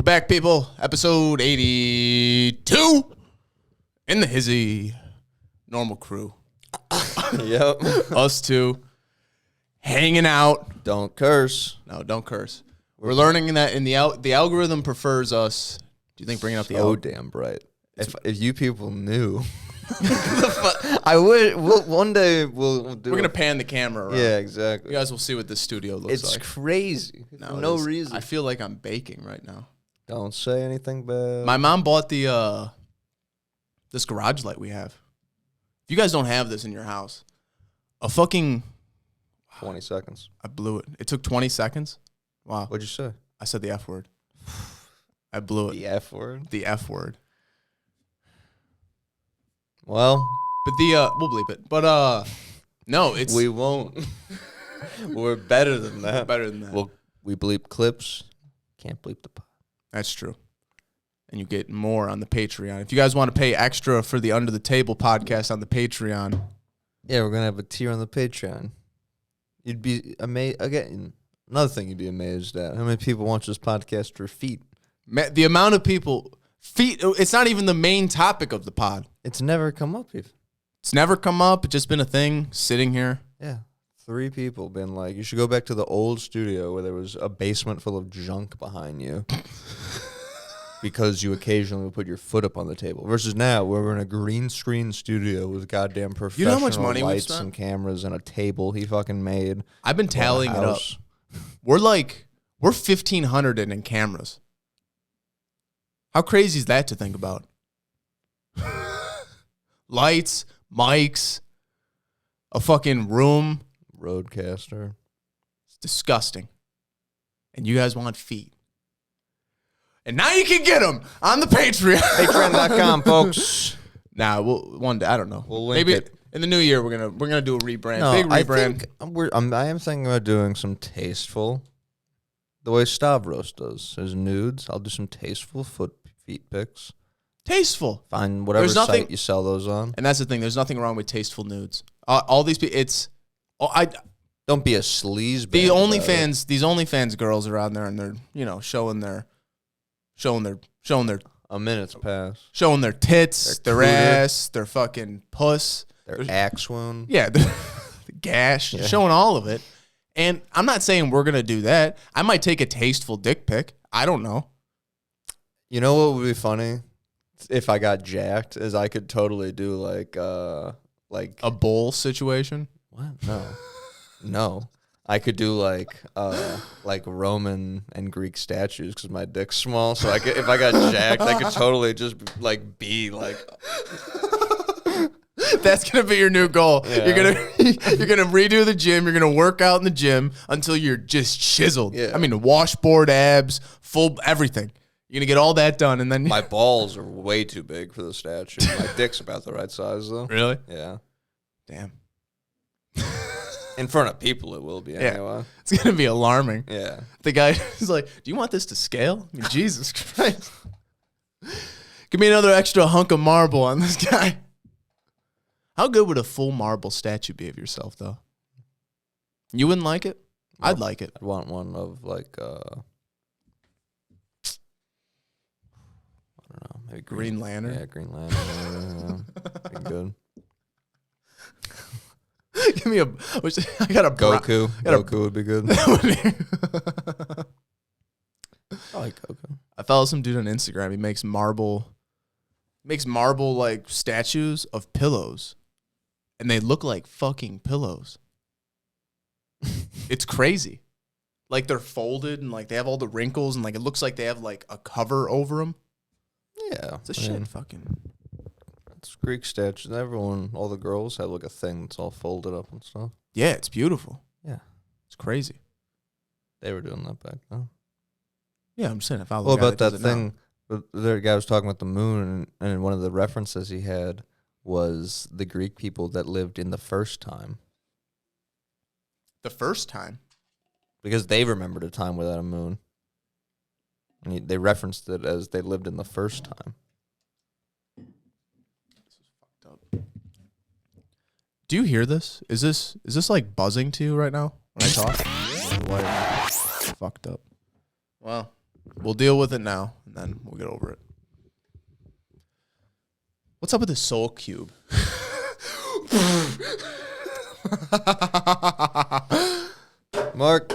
back, people. Episode 82 in the hizzy. Normal crew. Yep. Us two. Hanging out. Don't curse. No, don't curse. We're learning that in the algorithm prefers us. Do you think bringing up the algorithm? Damn bright. If you people knew. I would. One day we'll do. We're gonna pan the camera around. Yeah, exactly. You guys will see what this studio looks like. It's crazy. No, no reason. I feel like I'm baking right now. Don't say anything bad. My mom bought the this garage light we have. If you guys don't have this in your house, a fucking 20 seconds. I blew it. It took 20 seconds. Wow. What'd you say? I said the F word. I blew it. The F word? The F word. Well, but the we'll bleep it. But no, it's we won't. We're better than that. We're better than that. Well, we bleep clips. Can't bleep the pod. That's true. And you get more on the Patreon. If you guys want to pay extra for the Under the Table podcast on the Patreon. Yeah, we're gonna have a tier on the Patreon. You'd be amazed again. Another thing you'd be amazed at: how many people watch this podcast for feet? The amount of people feet. It's not even the main topic of the pod. It's never come up even. It's never come up. It's just been a thing sitting here. Yeah. 3 people been like, you should go back to the old studio where there was a basement full of junk behind you. Because you occasionally would put your foot up on the table. Versus now, where we're in a green screen studio with goddamn professional you know how much money lights and cameras and a table he fucking made. I've been tallying it up. We're 1,500 in cameras. How crazy is that to think about? Lights, mics, a fucking room. Roadcaster. It's disgusting. And you guys want feet. And now you can get them on the Patreon. Patreon.com, folks. Nah, one day, I don't know. We'll link Maybe it. In the new year we're gonna do a rebrand. No, Big rebrand. I am thinking about doing some tasteful. The way Stavros does his nudes, I'll do some tasteful feet pics. Tasteful. Find whatever site you sell those on. And that's the thing. There's nothing wrong with tasteful nudes. All these people, don't be a sleaze. These OnlyFans girls are out there and they're showing their a minute's pass. Showing their tits, their ass, their fucking puss, their axe wound. Yeah, the gash, showing all of it. And I'm not saying we're gonna do that. I might take a tasteful dick pic. I don't know. You know what would be funny? If I got jacked, is I could totally do like a bowl situation. What? No. I could do like Roman and Greek statues because my dick's small. So I could, if I got jacked, I could totally just be like. That's gonna be your new goal. Yeah. You're gonna redo the gym. You're gonna work out in the gym until you're just chiseled. Yeah. I mean, washboard abs, full everything. You're gonna get all that done, and then my balls are way too big for the statue. My dick's about the right size though. Really? Yeah. Damn. In front of people, it will be anyway. It's gonna be alarming. Yeah. The guy is like, "Do you want this to scale?" I mean, Jesus Christ. Give me another extra hunk of marble on this guy. How good would a full marble statue be of yourself, though? You wouldn't like it? Well, I'd like it. I'd want one of like, I don't know, maybe Green Lantern. Yeah, Green Lantern. Be good. Give me I got a Goku. Goku would be good. I like Goku. I follow some dude on Instagram. He makes marble like statues of pillows, and they look like fucking pillows. It's crazy. Like they're folded and like they have all the wrinkles and like it looks like they have like a cover over them. Yeah, it's a shit fucking. It's Greek statues. All the girls have like a thing that's all folded up and stuff. Yeah, it's beautiful. Yeah, it's crazy. They were doing that back then. Yeah, I'm saying if I What about that thing? The guy was talking about the moon, and one of the references he had was the Greek people that lived in the first time. The first time? Because they remembered a time without a moon. And they referenced it as they lived in the first time. This is fucked up. Do you hear this? Is this like buzzing to you right now when I talk? Fucked up. Well, We'll deal with it now, and then we'll get over it. What's up with the soul cube? Mark.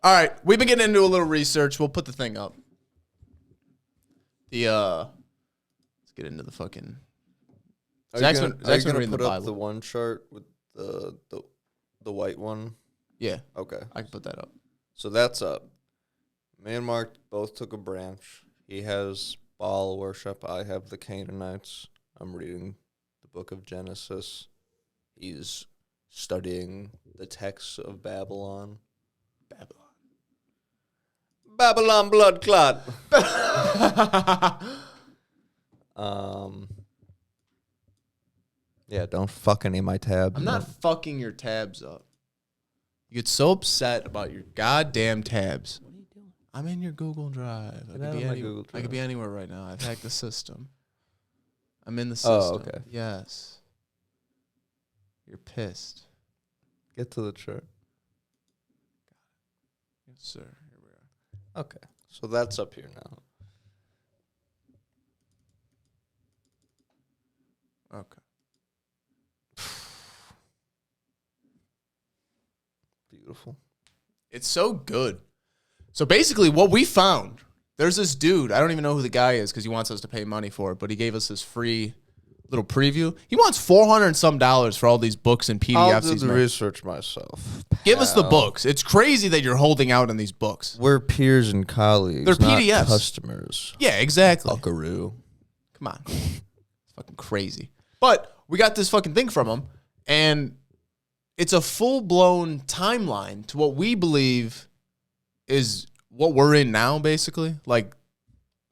All right, we've been getting into a little research. We'll put the thing up. Let's get into the fucking. Zach's gonna reading put the up Bible. the one chart with the white one? Yeah, Okay. I can put that up. So that's up. Me and Mark both took a branch. He has Baal worship. I have the Canaanites. I'm reading the book of Genesis. He's studying the texts of Babylon. Babylon blood clot. Yeah, don't fuck any of my tabs. I'm not fucking your tabs up. You get so upset about your goddamn tabs. What are you doing? I'm in your Google Drive. I could be anywhere right now. I've hacked the system. I'm in the system. Oh, okay. Yes. You're pissed. Get to the chart. Yes, sir. Here we are. Okay. So that's up here now. Okay. Beautiful. It's so good. So basically what we found, there's this dude, I don't even know who the guy is because he wants us to pay money for it, but he gave us this free little preview. He wants $400 and some for all these books and PDFs. I'll do the research myself. Give us the books. It's crazy that you're holding out on these books. We're peers and colleagues. They're not PDFs. Customers. Yeah, exactly. Buckaroo. Come on. It's fucking crazy. But we got this fucking thing from him, and it's a full-blown timeline to what we believe is what we're in now, basically. Like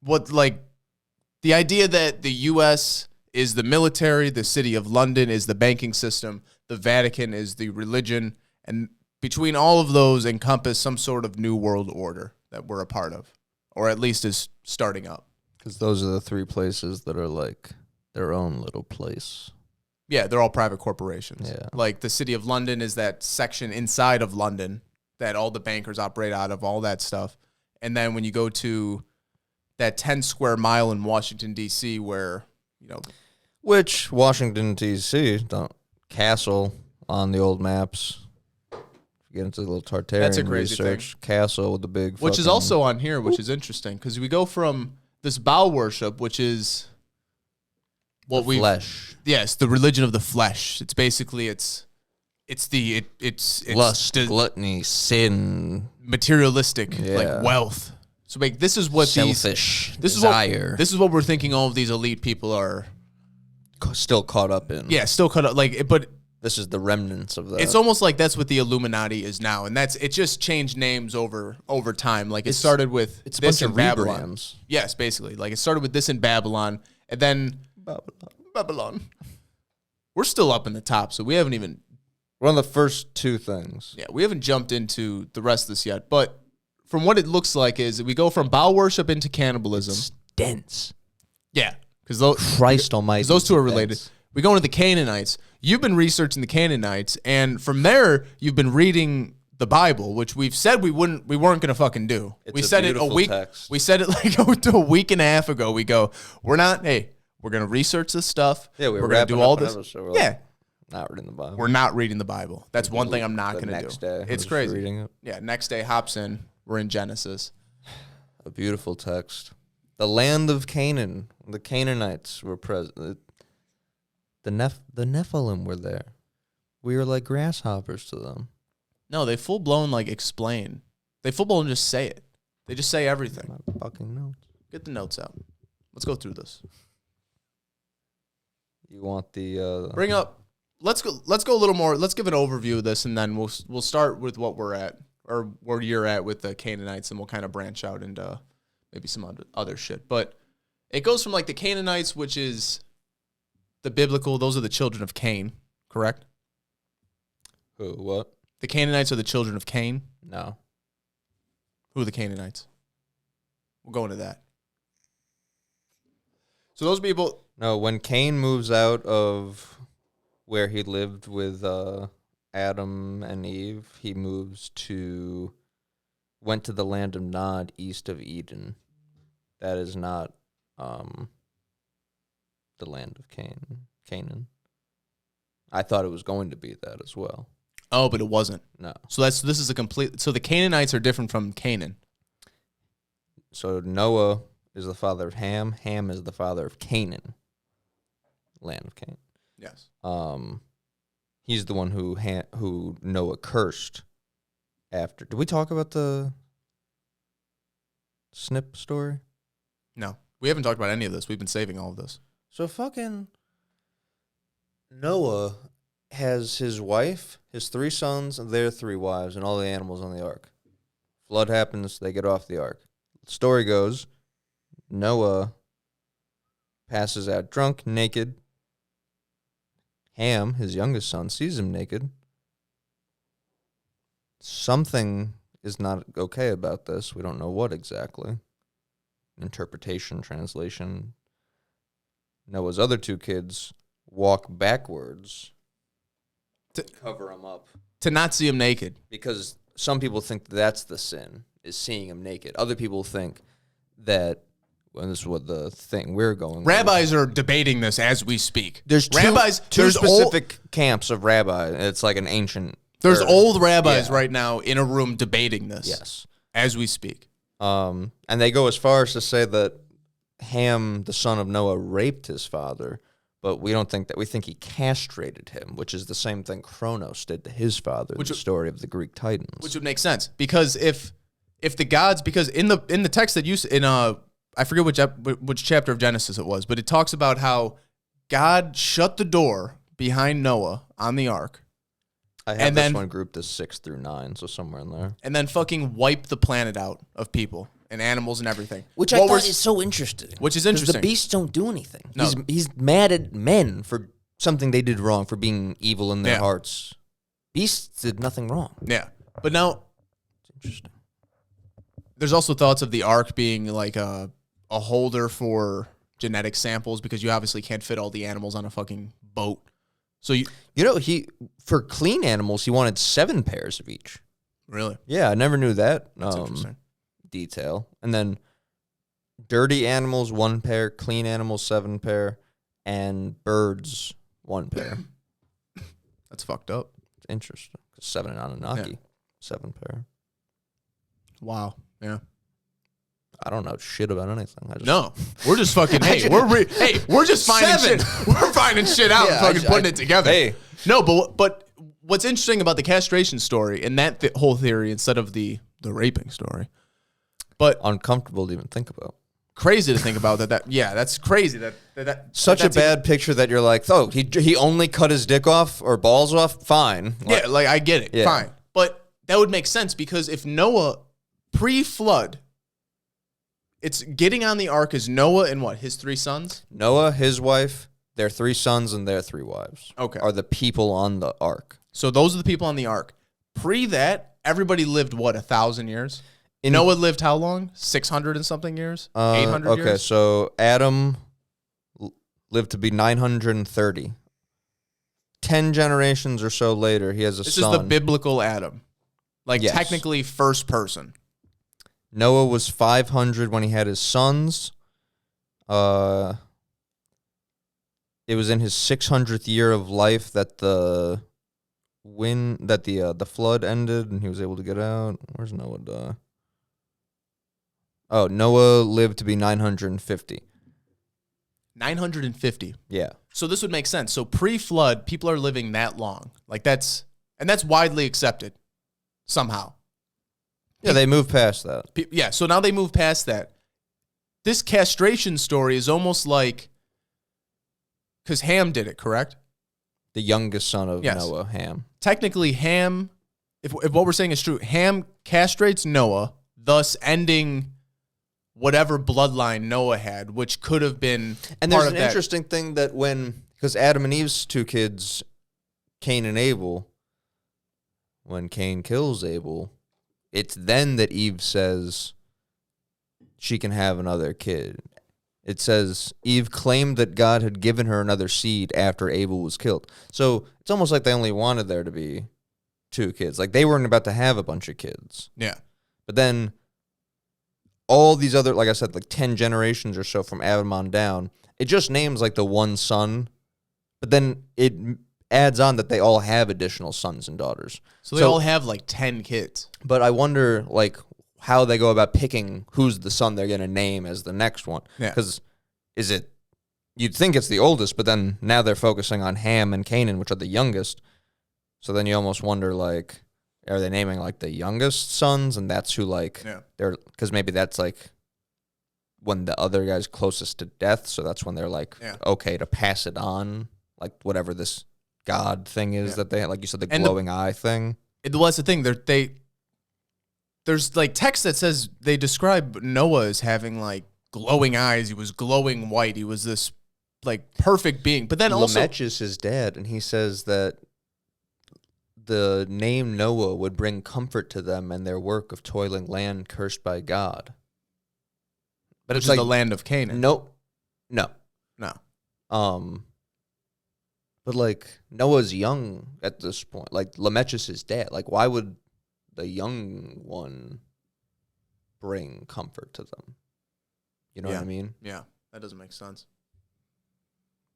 the idea that the U.S. is the military, the city of London is the banking system, the Vatican is the religion, and between all of those encompass some sort of new world order that we're a part of, or at least is starting up. Because those are the three places that are like their own little place. Yeah, they're all private corporations. Yeah. Like the city of London is that section inside of London that all the bankers operate out of, all that stuff. And then when you go to that 10 square mile in Washington, D.C., where, you know. Which, Washington, D.C., castle on the old maps. If you get into the little Tartarian That's a crazy research, thing. castle with the big Which is also on here, which is interesting. Because we go from this Baal worship, which is what we flesh. Yes, the religion of the flesh. It's basically it's lust, gluttony, sin, materialistic, like wealth. So like this is what selfish this desire. This is what we're thinking all of these elite people are still caught up in. Yeah, still caught up. But this is the remnants of that. It's almost like that's what the Illuminati is now, and it just changed names over time. Like it started with this in Babylon. Yes, basically. Like it started with this in Babylon, and then Babylon. We're still up in the top, so we haven't even. We're on the first two things. Yeah, we haven't jumped into the rest of this yet. But from what it looks like is we go from Baal worship into cannibalism. It's dense. Yeah, because those Christ Almighty, those two are related. We go into the Canaanites. You've been researching the Canaanites, and from there you've been reading the Bible, which we've said we weren't gonna fucking do. We said it a week. Text. We said it like a week and a half ago. We go, we're gonna research this stuff. Yeah, we're gonna do all this. Yeah. Not reading the Bible. We're not reading the Bible. That's one thing I'm not going to do. Next day, it's crazy. Reading it. Yeah, next day hops in. We're in Genesis. A beautiful text. The land of Canaan. The Canaanites were present. The Nephilim were there. We were like grasshoppers to them. No, they full blown explain. They full blown just say it. They just say everything. My fucking notes. Get the notes out. Let's go through this. You want the bring up. Let's go a little more. Let's give an overview of this, and then we'll start with what we're at, or where you're at with the Canaanites, and we'll kind of branch out into maybe some other shit. But it goes from the Canaanites, which is the biblical. Those are the children of Cain, correct? Who? What? The Canaanites are the children of Cain. No. Who are the Canaanites? We'll go into that. So those people. No, when Cain moves out of where he lived with Adam and Eve, he moves to went to the land of Nod east of Eden. That is not the land of Canaan. I thought it was going to be that as well. Oh, but it wasn't. No. So this is a complete. So the Canaanites are different from Canaan. So Noah is the father of Ham. Ham is the father of Canaan, land of Canaan. Yes. He's the one who Noah cursed after. Did we talk about the snip story? No, we haven't talked about any of this. We've been saving all of this. So fucking Noah has his wife, his 3 sons, and their 3 wives, and all the animals on the ark. Flood happens, they get off the ark. The story goes, Noah passes out drunk, naked. Ham, his youngest son, sees him naked. Something is not okay about this. We don't know what exactly. Interpretation, translation. Noah's other 2 kids walk backwards to cover him up. To not see him naked. Because some people think that's the sin, is seeing him naked. Other people think that, and this is what the thing we're going Rabbis are debating this as we speak. There's rabbis, two specific camps of rabbi. It's like an ancient... There's old rabbis right now in a room debating this. Yes. As we speak. And they go as far as to say that Ham, the son of Noah, raped his father, but we don't think that. We think he castrated him, which is the same thing Kronos did to his father in the story of the Greek Titans. Which would make sense, because if the gods, because in the text that you I forget which chapter of Genesis it was, but it talks about how God shut the door behind Noah on the ark. I have this one grouped as 6 through 9, so somewhere in there. And then fucking wipe the planet out of people and animals and everything. Which I thought is so interesting. Which is interesting. The beasts don't do anything. No. He's mad at men for something they did wrong, for being evil in their hearts. Beasts did nothing wrong. Yeah. But now, it's interesting. There's also thoughts of the ark being like a holder for genetic samples, because you obviously can't fit all the animals on a fucking boat. So he for clean animals, he wanted 7 pairs of each. Really? Yeah, I never knew that. That's interesting. Detail. And then dirty animals, 1 pair, clean animals, 7 pair, and birds, 1 pair. That's fucked up. It's interesting. 7 in Anunnaki, 7 pair. Wow. Yeah. I don't know shit about anything. No, we're just fucking. We're just finding shit. We're finding shit out and fucking putting it together. Hey, no, but what's interesting about the castration story and that whole theory instead of the raping story, but uncomfortable to even think about. Crazy to think about that. That's crazy. Such a bad picture that you're like, oh, he only cut his dick off or balls off. Fine. Yeah, like I get it. Yeah. Fine, but that would make sense, because if Noah pre-flood. It's getting on the ark is Noah and what? His 3 sons? Noah, his wife, their 3 sons, and their 3 wives. Okay. Are the people on the ark. So those are the people on the ark. Pre that, everybody lived, what, 1,000 years? Noah lived how long? 600 and something years? 800 years? Okay, so Adam lived to be 930. 10 generations or so later, he has a son. This is the biblical Adam. Like, technically first person. Noah was 500 when he had his sons. It was in his 600th year of life that the flood ended and he was able to get out. Where's Noah die? Oh, Noah lived to be 950. 950. Yeah. So this would make sense. So pre-flood, people are living that long. Like that's widely accepted somehow. Yeah, they moved past that. Yeah, so now they move past that. This castration story is almost like, because Ham did it, correct? The youngest son of Noah, Ham. Technically, Ham, if what we're saying is true, Ham castrates Noah, thus ending whatever bloodline Noah had, which could have been and there's an interesting thing that because Adam and Eve's 2 kids, Cain and Abel, when Cain kills Abel, it's then that Eve says she can have another kid. It says Eve claimed that God had given her another seed after Abel was killed. So it's almost like they only wanted there to be 2 kids. Like they weren't about to have a bunch of kids. Yeah. But then all these other, like I said, like 10 generations or so from Adam on down, it just names like the one son, but then it adds on that they all have additional sons and daughters. So they all have like 10 kids. But I wonder like how they go about picking who's the son they're going to name as the next one. Yeah. Because you'd think it's the oldest, but then now they're focusing on Ham and Canaan, which are the youngest. So then you almost wonder, like, are they naming like the youngest sons, and that's who like they're, because maybe that's like when the other guy's closest to death, so that's when they're like okay to pass it on, like whatever this god thing is that they, like you said, the glowing eye thing. Well, that's the thing. There's like text that says they describe Noah as having like glowing eyes. He was glowing white. He was this like perfect being. But then also Lamech is his dad, and he says that the name Noah would bring comfort to them and their work of toiling land cursed by God. But which it's is like the land of Canaan. No. But like Noah's young at this point. Like Lamech is his dad. Like why would the young one bring comfort to them? You know what I mean? Yeah, that doesn't make sense.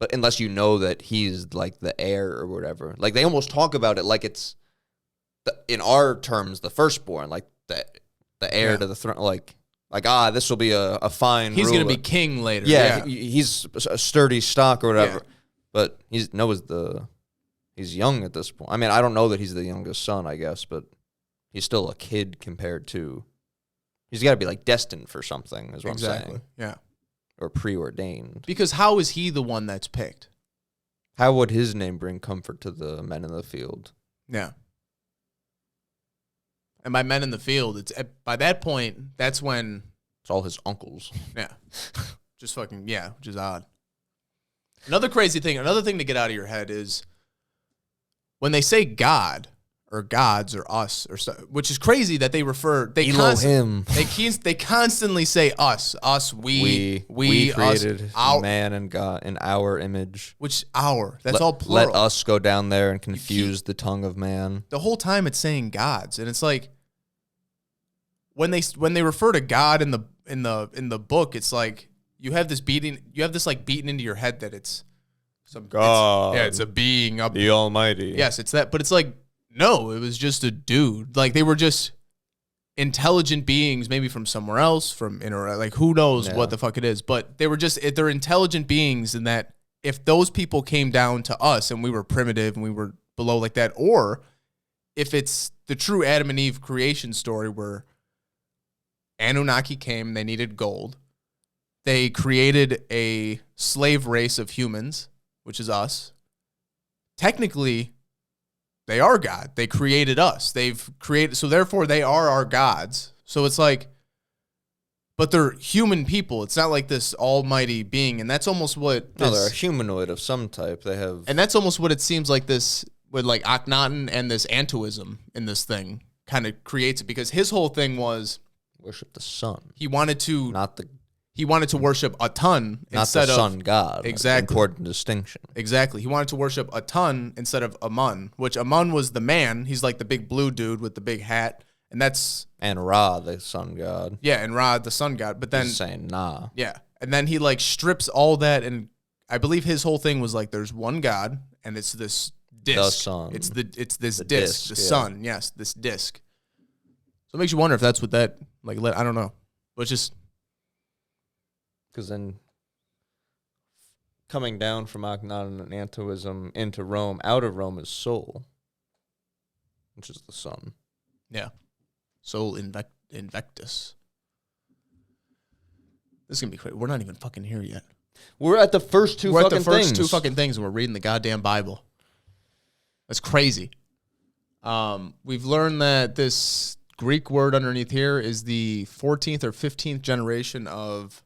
But unless you know that he's like the heir or whatever. Like they almost talk about it like it's in our terms the firstborn, like the heir to the throne, like this will be a fine he's ruler. gonna be king later. He's a sturdy stock or whatever. But he's young at this point. I mean, I don't know that he's the youngest son, I guess, but he's still a kid compared to, he's got to be like destined for something is what I'm saying. Yeah. Or preordained. Because how is he the one that's picked? How would his name bring comfort to the men in the field? Yeah. And by men in the field, it's by that point, that's when it's all his uncles. Yeah. Just fucking, which is odd. Another thing to get out of your head is when they say God or gods or us or stuff, which is crazy that they Elohim. They constantly say us, we created us, man and God in our image. Which that's all plural. Let us go down there and confuse the tongue of man. The whole time it's saying gods, and it's like when they refer to God in the book, it's like you have this beating into your head that it's some God. It's a being up, the Almighty. Yes, it's that, but it's like no, it was just a dude. Like they were just intelligent beings, maybe from somewhere else, like who knows what the fuck it is, but they're intelligent beings, and that if those people came down to us and we were primitive and we were below like that, or if it's the true Adam and Eve creation story where Anunnaki came, they needed gold. They created a slave race of humans, which is us. Technically, they are God. They created us. So therefore they are our gods. So it's like, but they're human people. It's not like this almighty being. And that's almost what they're a humanoid of some type. And that's almost what it seems like this, with like Akhenaten and this Antoism in this thing kind of creates it, because his whole thing was worship the sun. He wanted to worship Atun instead of sun god. Exactly. Important distinction. Exactly. He wanted to worship Atun instead of Amun, which Amun was the man. He's like the big blue dude with the big hat, and Ra, the sun god. Yeah, and Ra, the sun god. But then he's saying nah. Yeah, and then he like strips all that, and I believe his whole thing was like, there's one god, and it's this disc. The sun. It's this disc, the sun. Yes, this disc. So it makes you wonder if that's what that like. I don't know, but it's just. Because then coming down from Akhenaten and Antoism into Rome, out of Rome is Sol, which is the sun. Yeah. Sol Invectus. This is going to be crazy. We're not even fucking here yet. We're at the first two fucking things. We're at the first two fucking things, and we're reading the goddamn Bible. That's crazy. We've learned that this Greek word underneath here is the 14th or 15th generation of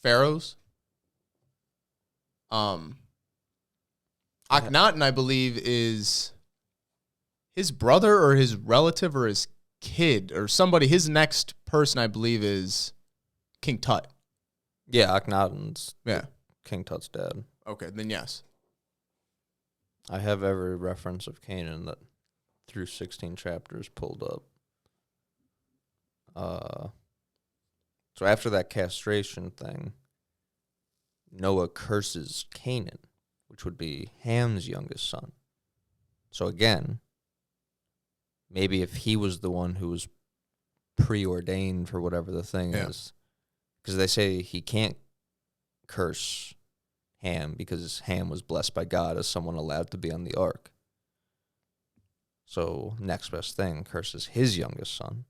pharaohs. Akhenaten, I believe, is his brother or his relative or his kid or somebody. His next person, I believe, is King Tut. Yeah, Akhenaten's King Tut's dad. Okay, then yes. I have every reference of Canaan that through 16 chapters pulled up. So after that castration thing, Noah curses Canaan, which would be Ham's youngest son. So again, maybe if he was the one who was preordained for whatever the thing is, because they say he can't curse Ham because Ham was blessed by God as someone allowed to be on the ark. So next best thing, curses his youngest son,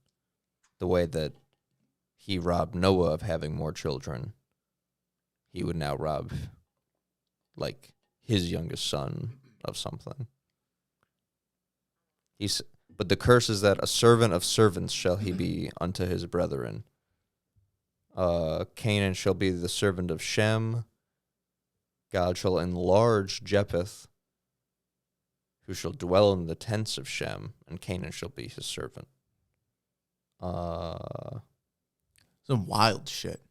the way that he robbed Noah of having more children. He would now rob, like, his youngest son of something. But the curse is that a servant of servants shall he be unto his brethren. Canaan shall be the servant of Shem. God shall enlarge Japheth, who shall dwell in the tents of Shem, and Canaan shall be his servant. Some wild shit.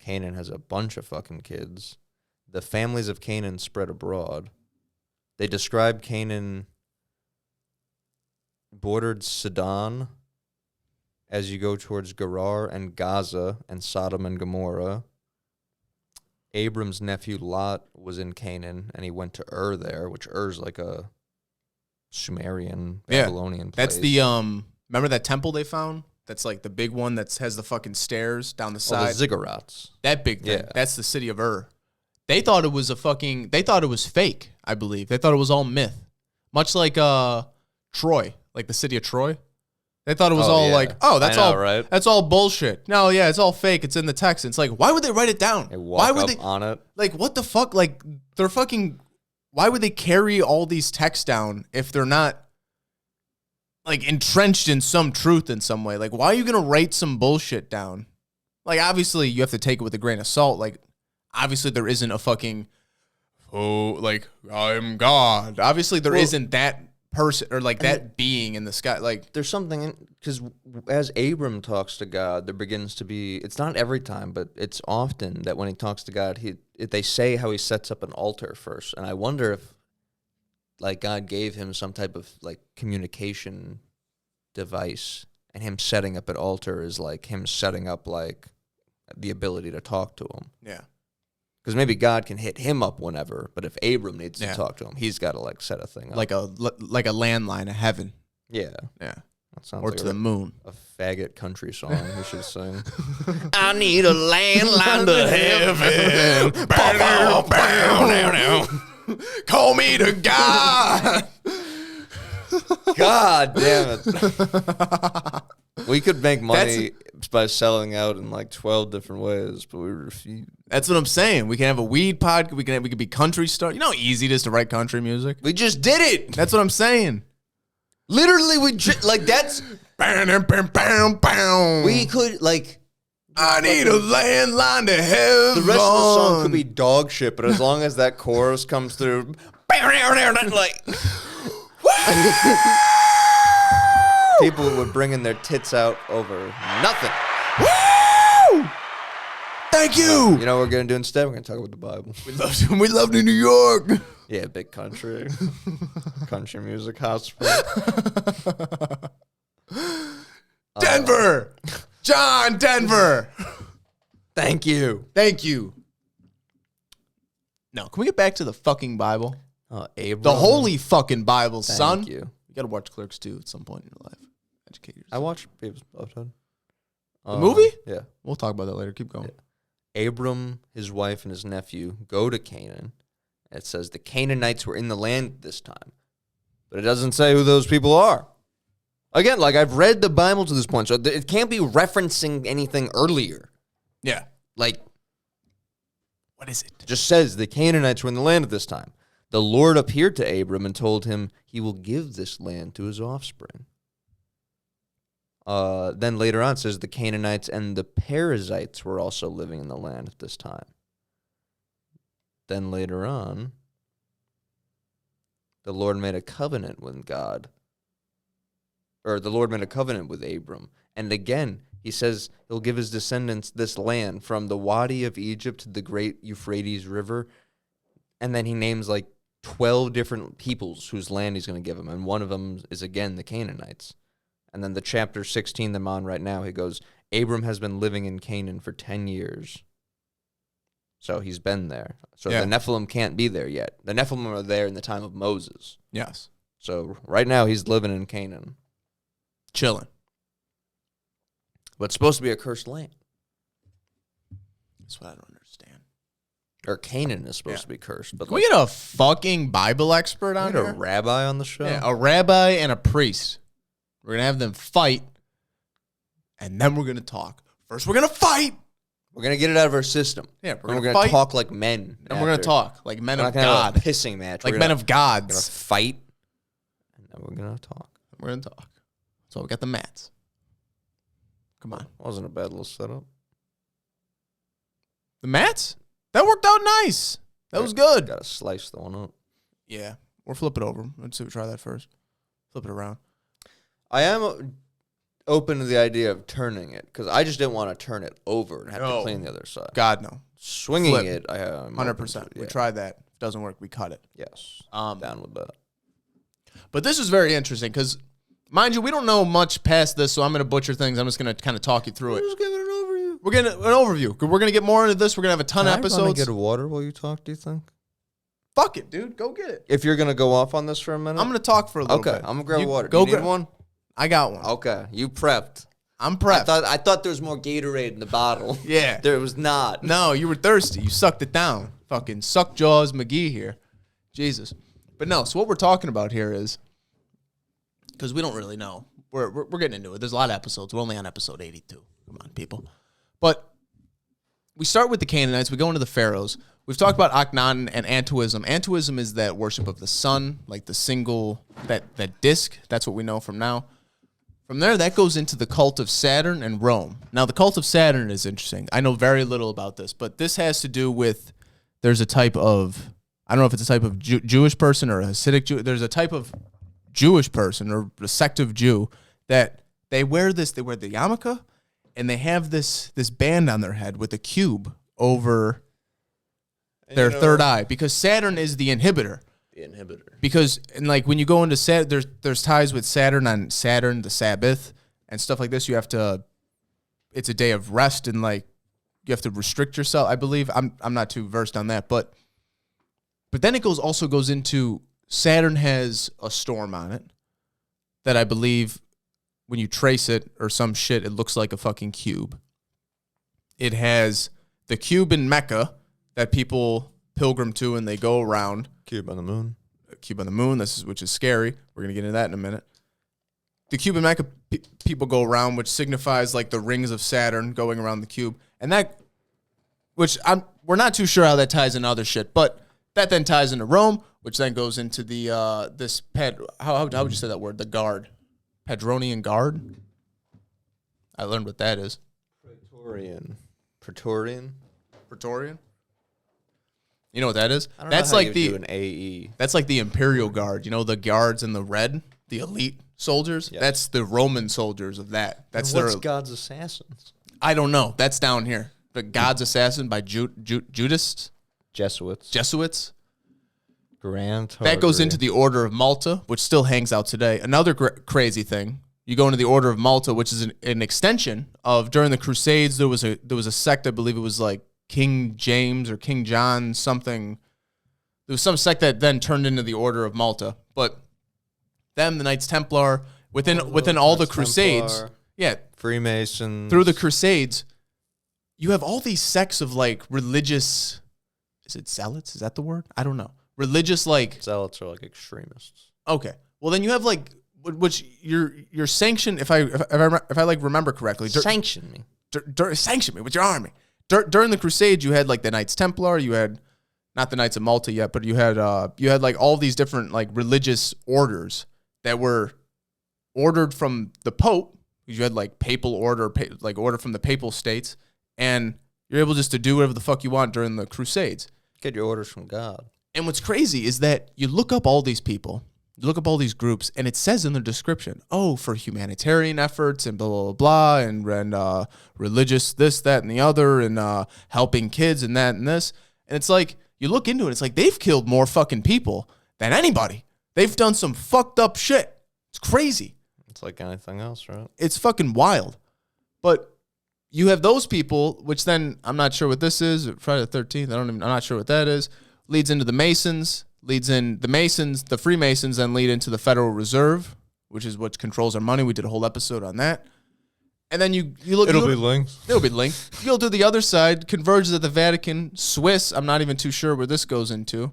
Canaan has a bunch of fucking kids. The families of Canaan spread abroad. They describe Canaan bordered Sidon as you go towards Gerar and Gaza and Sodom and Gomorrah. Abram's nephew Lot was in Canaan, and he went to Ur there, which Ur's like a Sumerian, Babylonian place. That's the, remember that temple they found? That's like the big one that has the fucking stairs down the side. The ziggurats. That big thing. Yeah. That's the city of Ur. They thought it was they thought it was fake, I believe. They thought it was all myth. Much like Troy, like the city of Troy. They thought it was that's all bullshit. No, yeah, it's all fake. It's in the text. It's like, why would they write it down? Why would they on it? Like, what the fuck? Like, they're fucking, why would they carry all these texts down if they're not, like, entrenched in some truth in some way? Like, why are you going to write some bullshit down? Like, obviously, you have to take it with a grain of salt. Like, obviously, there isn't a fucking, like, I'm God. Obviously, there isn't that person or, like, that being in the sky. Like, there's something, because as Abram talks to God, there begins to be, it's not every time, but it's often that when he talks to God, they say how he sets up an altar first. And I wonder if, like, God gave him some type of, like, communication device, and him setting up an altar is like him setting up, like, the ability to talk to him. yeah. Because maybe God can hit him up whenever, but if Abram needs to talk to him, he's got to, like, set a thing up. Like a landline of heaven. Yeah. Yeah. That sounds Or like to the moon. a faggot country song we should sing. I need a landline to heaven. Call me to God. God damn it. We could make money by selling out in like 12 different ways, but we refuse. That's what I'm saying. We can have a weed podcast. We could be country star. You know how easy it is to write country music? We just did it. That's what I'm saying. Literally, like, that's... We could, like... I need a landline to heaven. The rest of the song could be dog shit, but as long as that chorus comes through... like... People would bring in their tits out over nothing. Woo! Thank you. You know what we're going to do instead? We're going to talk about the Bible. We love New York. Yeah, big country. Country music hospital. Denver. John Denver. Thank you. Thank you. No, can we get back to the fucking Bible? Abram. The holy fucking Bible, son. Thank you. You got to watch Clerks 2 at some point in your life. Educate yourself. I watched Babes Uptown. The movie? Yeah. We'll talk about that later. Keep going. Yeah. Abram, his wife, and his nephew go to Canaan. It says the Canaanites were in the land this time. But it doesn't say who those people are. Again, like, I've read the Bible to this point, so it can't be referencing anything earlier. Yeah. Like, What is it? it just says the Canaanites were in the land at this time. The Lord appeared to Abram and told him he will give this land to his offspring. Then later on it says the Canaanites and the Perizzites were also living in the land at this time. Then later on, the Lord made a covenant with God. Or the Lord made a covenant with Abram. And again, he says he'll give his descendants this land from the Wadi of Egypt to the great Euphrates River. And then he names like 12 different peoples whose land he's going to give them. And one of them is, again, the Canaanites. And then the chapter 16 that I'm on right now, he goes, Abram has been living in Canaan for 10 years. So he's been there. So Yeah. the Nephilim can't be there yet. The Nephilim are there in the time of Moses. Yes. So right now he's living in Canaan. Chilling. But it's supposed to be a cursed land. That's what I don't understand. Or Canaan is supposed to be cursed. But Can we get a fucking Bible expert on get a here? rabbi on the show? Yeah, a rabbi and a priest. We're going to have them fight, and then we're going to talk. First, we're going to fight. We're going to get it out of our system. Yeah, And we're we're going going to to talk like men. And we're going to talk like men We're of not gonna have God. a pissing match. Like We're men gonna- of We're going gods. to fight, and then we're going to talk. We're going to talk. So we got the mats. Come on. Wasn't a bad little setup. The mats? That worked out nice. That was good. Got to slice the one up. Yeah. Or flip it over. Let's see if we try that first. Flip it around. I am open to the idea of turning it, because I just didn't want to turn it over and have No. to clean the other side. God, no. Swinging Flip. it, I'm open 100%. to it, We yeah. tried that. If it doesn't work, we cut it. Yes. Um, Down with that. But this is very interesting because, mind you, we don't know much past this, so I'm going to butcher things. I'm just going to kind of talk you through it. Just give it an overview. We're getting an overview. We're going to get more into this. We're going to have a ton of Can I episodes. get water while you talk, do you think? Fuck it, dude. Go get it. If you're going to go off on this for a minute? I'm going to talk for a little Okay, bit. I'm going to grab You water. Go Do you grab need one? I got one. Okay, you prepped. I'm prepped. I thought there was more Gatorade in the bottle. Yeah. There was not. No, you were thirsty. You sucked it down. Fucking suck jaws McGee here. Jesus. But no, so what we're talking about here is, because we don't really know. We're getting into it. There's a lot of episodes. We're only on episode 82. Come on, people. But we start with the Canaanites. We go into the Pharaohs. We've talked about Akhenaten and Antuism. Antuism is that worship of the sun, like the single, that disc. That's what we know from now. From there, that goes into the cult of Saturn and Rome. Now, the cult of Saturn is interesting. I know very little about this, but this has to do with, there's a type of, I don't know if it's a type of Jewish person or a Hasidic Jew. There's a type of Jewish person or a sect of Jew that they wear the yarmulke, and they have this band on their head with a cube over their third eye, because Saturn is the inhibitor. The inhibitor. Because, and like when you go into Saturn, there's ties with Saturn on Saturn, the Sabbath, and stuff like this. You have to, it's a day of rest, and like you have to restrict yourself. I believe I'm not too versed on that, but then it also goes into Saturn has a storm on it that I believe when you trace it or some shit, it looks like a fucking cube. It has the cube in Mecca that people pilgrim to and they go around. Cube on the moon. Cube on the moon, which is scary. We're going to get into that in a minute. The cube in Mecca, people go around, which signifies like the rings of Saturn going around the cube. And that, we're not too sure how that ties into other shit, but that then ties into Rome, which then goes into the, how would you say that word? The guard. Pedronian guard? I learned what that is. Praetorian? Praetorian? You know what that is? I don't That's know how like you do an AE. That's like the Imperial Guard. You know, the guards in the red, the elite soldiers? Yes. That's the Roman soldiers of that. That's What's their, God's assassins? I don't know. That's down here. The God's Assassin by Judas, Jesuits. Grand. That goes into the Order of Malta, which still hangs out today. Another crazy thing. You go into the Order of Malta, which is an extension of, during the Crusades, there was a sect, I believe it was like King James or King John something. There was some sect that then turned into the Order of Malta. But them, the Knights Templar, within all the Crusades, Templar, yeah, Freemasons. through the Crusades, you have all these sects of like religious, is it zealots? Is that the word? I don't know. Religious, like, Zealots are like extremists. okay. Well, then you have like, which you're sanctioned, if I like remember correctly. Sanction me. Sanction me with your army. During the Crusades, you had like the Knights Templar. You had not the Knights of Malta yet, but you had like all these different like religious orders that were ordered from the Pope. You had like papal order, like order from the papal states, and you're able just to do whatever the fuck you want during the Crusades. Get your orders from God. And what's crazy is that you look up all these people, you look up all these groups, and it says in their description, oh, for humanitarian efforts and blah, blah, blah, and religious this, that, and the other, and helping kids and that and this. And it's like, you look into it, it's like they've killed more fucking people than anybody. They've done some fucked up shit. It's crazy. It's like anything else, right? It's fucking wild. But you have those people, which then I'm not sure what this is. Friday the 13th. I'm not sure what that is. Leads into the Masons. The Freemasons then lead into the Federal Reserve, which is what controls our money. We did a whole episode on that. And then you look. It'll be linked. It'll be linked. You go to the other side, converges at the Vatican. Swiss, I'm not even too sure where this goes into.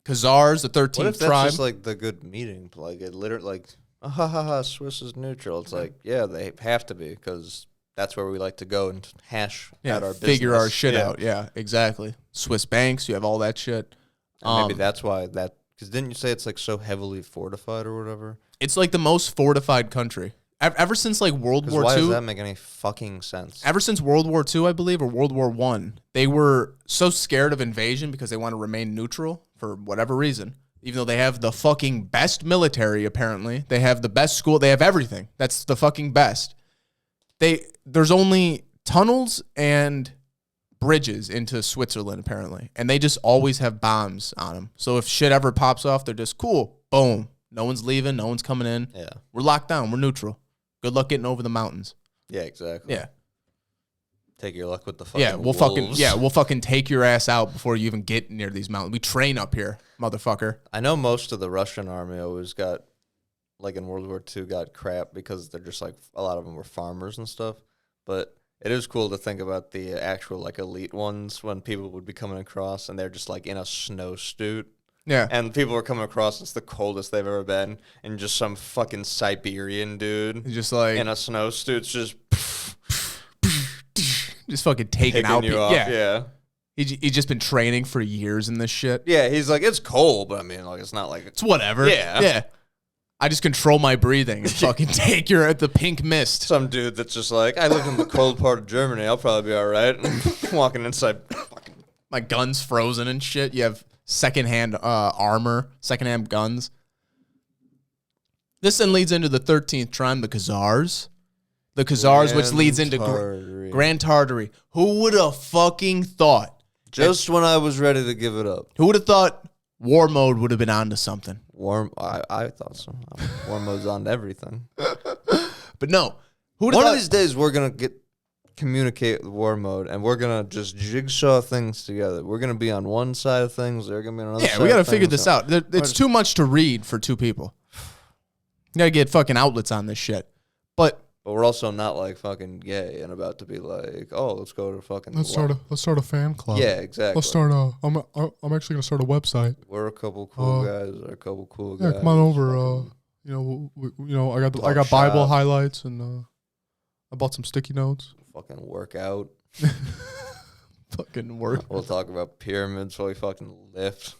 Khazars, the 13th What if that's tribe. just like the good meeting? Like it literally, like, ha ha ha, Swiss is neutral. It's like, yeah, they have to be because that's where we like to go and hash out our business. Figure our shit out. Yeah, exactly. Swiss banks, you have all that shit. And maybe that's why that, because didn't you say it's like so heavily fortified or whatever? It's like the most fortified country. Ever since like World War II. Why does that make any fucking sense? Ever since World War II, I believe, or World War I, they were so scared of invasion because they want to remain neutral for whatever reason. Even though they have the fucking best military, apparently. They have the best school. They have everything. That's the fucking best. There's only tunnels and bridges into Switzerland, apparently. And they just always have bombs on them. So if shit ever pops off, they're just cool. Boom. No one's leaving. No one's coming in. Yeah. We're locked down. We're neutral. Good luck getting over the mountains. Yeah, exactly. Yeah. Take your luck with the fucking we'll fucking take your ass out before you even get near these mountains. We train up here, motherfucker. I know most of the Russian army always got, like in World War II, got crap because they're just like, a lot of them were farmers and stuff. But it is cool to think about the actual like elite ones when people would be coming across and they're just like in a snowsuit. Yeah. And people were coming across, it's the coldest they've ever been, and just some fucking Siberian dude Just like in a snowsuit's just fucking taking out you people. off. Yeah. He's just been training for years in this shit. Yeah, he's like, it's cold, but I mean, like, it's not like It's whatever. Yeah. Yeah. I just control my breathing and fucking take the pink mist. some dude that's just like, I live in the cold part of Germany, I'll probably be all right. Walking inside. My gun's frozen and shit. You have secondhand armor, secondhand guns. This then leads into the 13th tribe, the Khazars. The Khazars, which leads into Grand Tartary. Who would have fucking thought? Just when I was ready to give it up. Who would have thought war mode would have been onto something? I thought so. War mode's on everything. But no. One of these days, we're going to communicate with war mode, and we're going to just jigsaw things together. We're going to be on one side of things. They're going to be on another side. Yeah, we got to of figure things. this out. It's too much to read for two people. You got to get fucking outlets on this shit. But we're also not like fucking gay and about to be like, oh, let's go to fucking. Let's start a fan club. Yeah, exactly. Let's start I'm actually gonna start a website. We're a couple cool guys. Or a couple cool guys. Yeah, come on over. I got Bible highlights and I bought some sticky notes. Fucking work out. fucking work. We'll talk about pyramids while we fucking lift.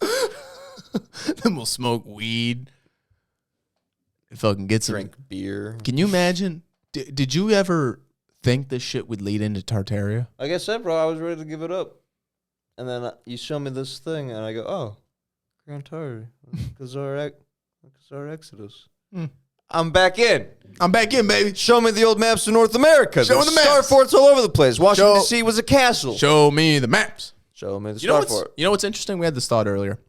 Then we'll smoke weed. And fucking get some. Drink beer. Can you imagine? Did you ever think this shit would lead into Tartaria? Like I said, bro, I was ready to give it up. And then you show me this thing, and I go, oh, Grand Tartary. Khazar Exodus. I'm back in. I'm back in, baby. Show me the old maps of North America. Show me the maps. Starforts all over the place. Washington, D.C. was a castle. Show me the maps. Show me the You know Starfort. what's interesting? We had this thought earlier.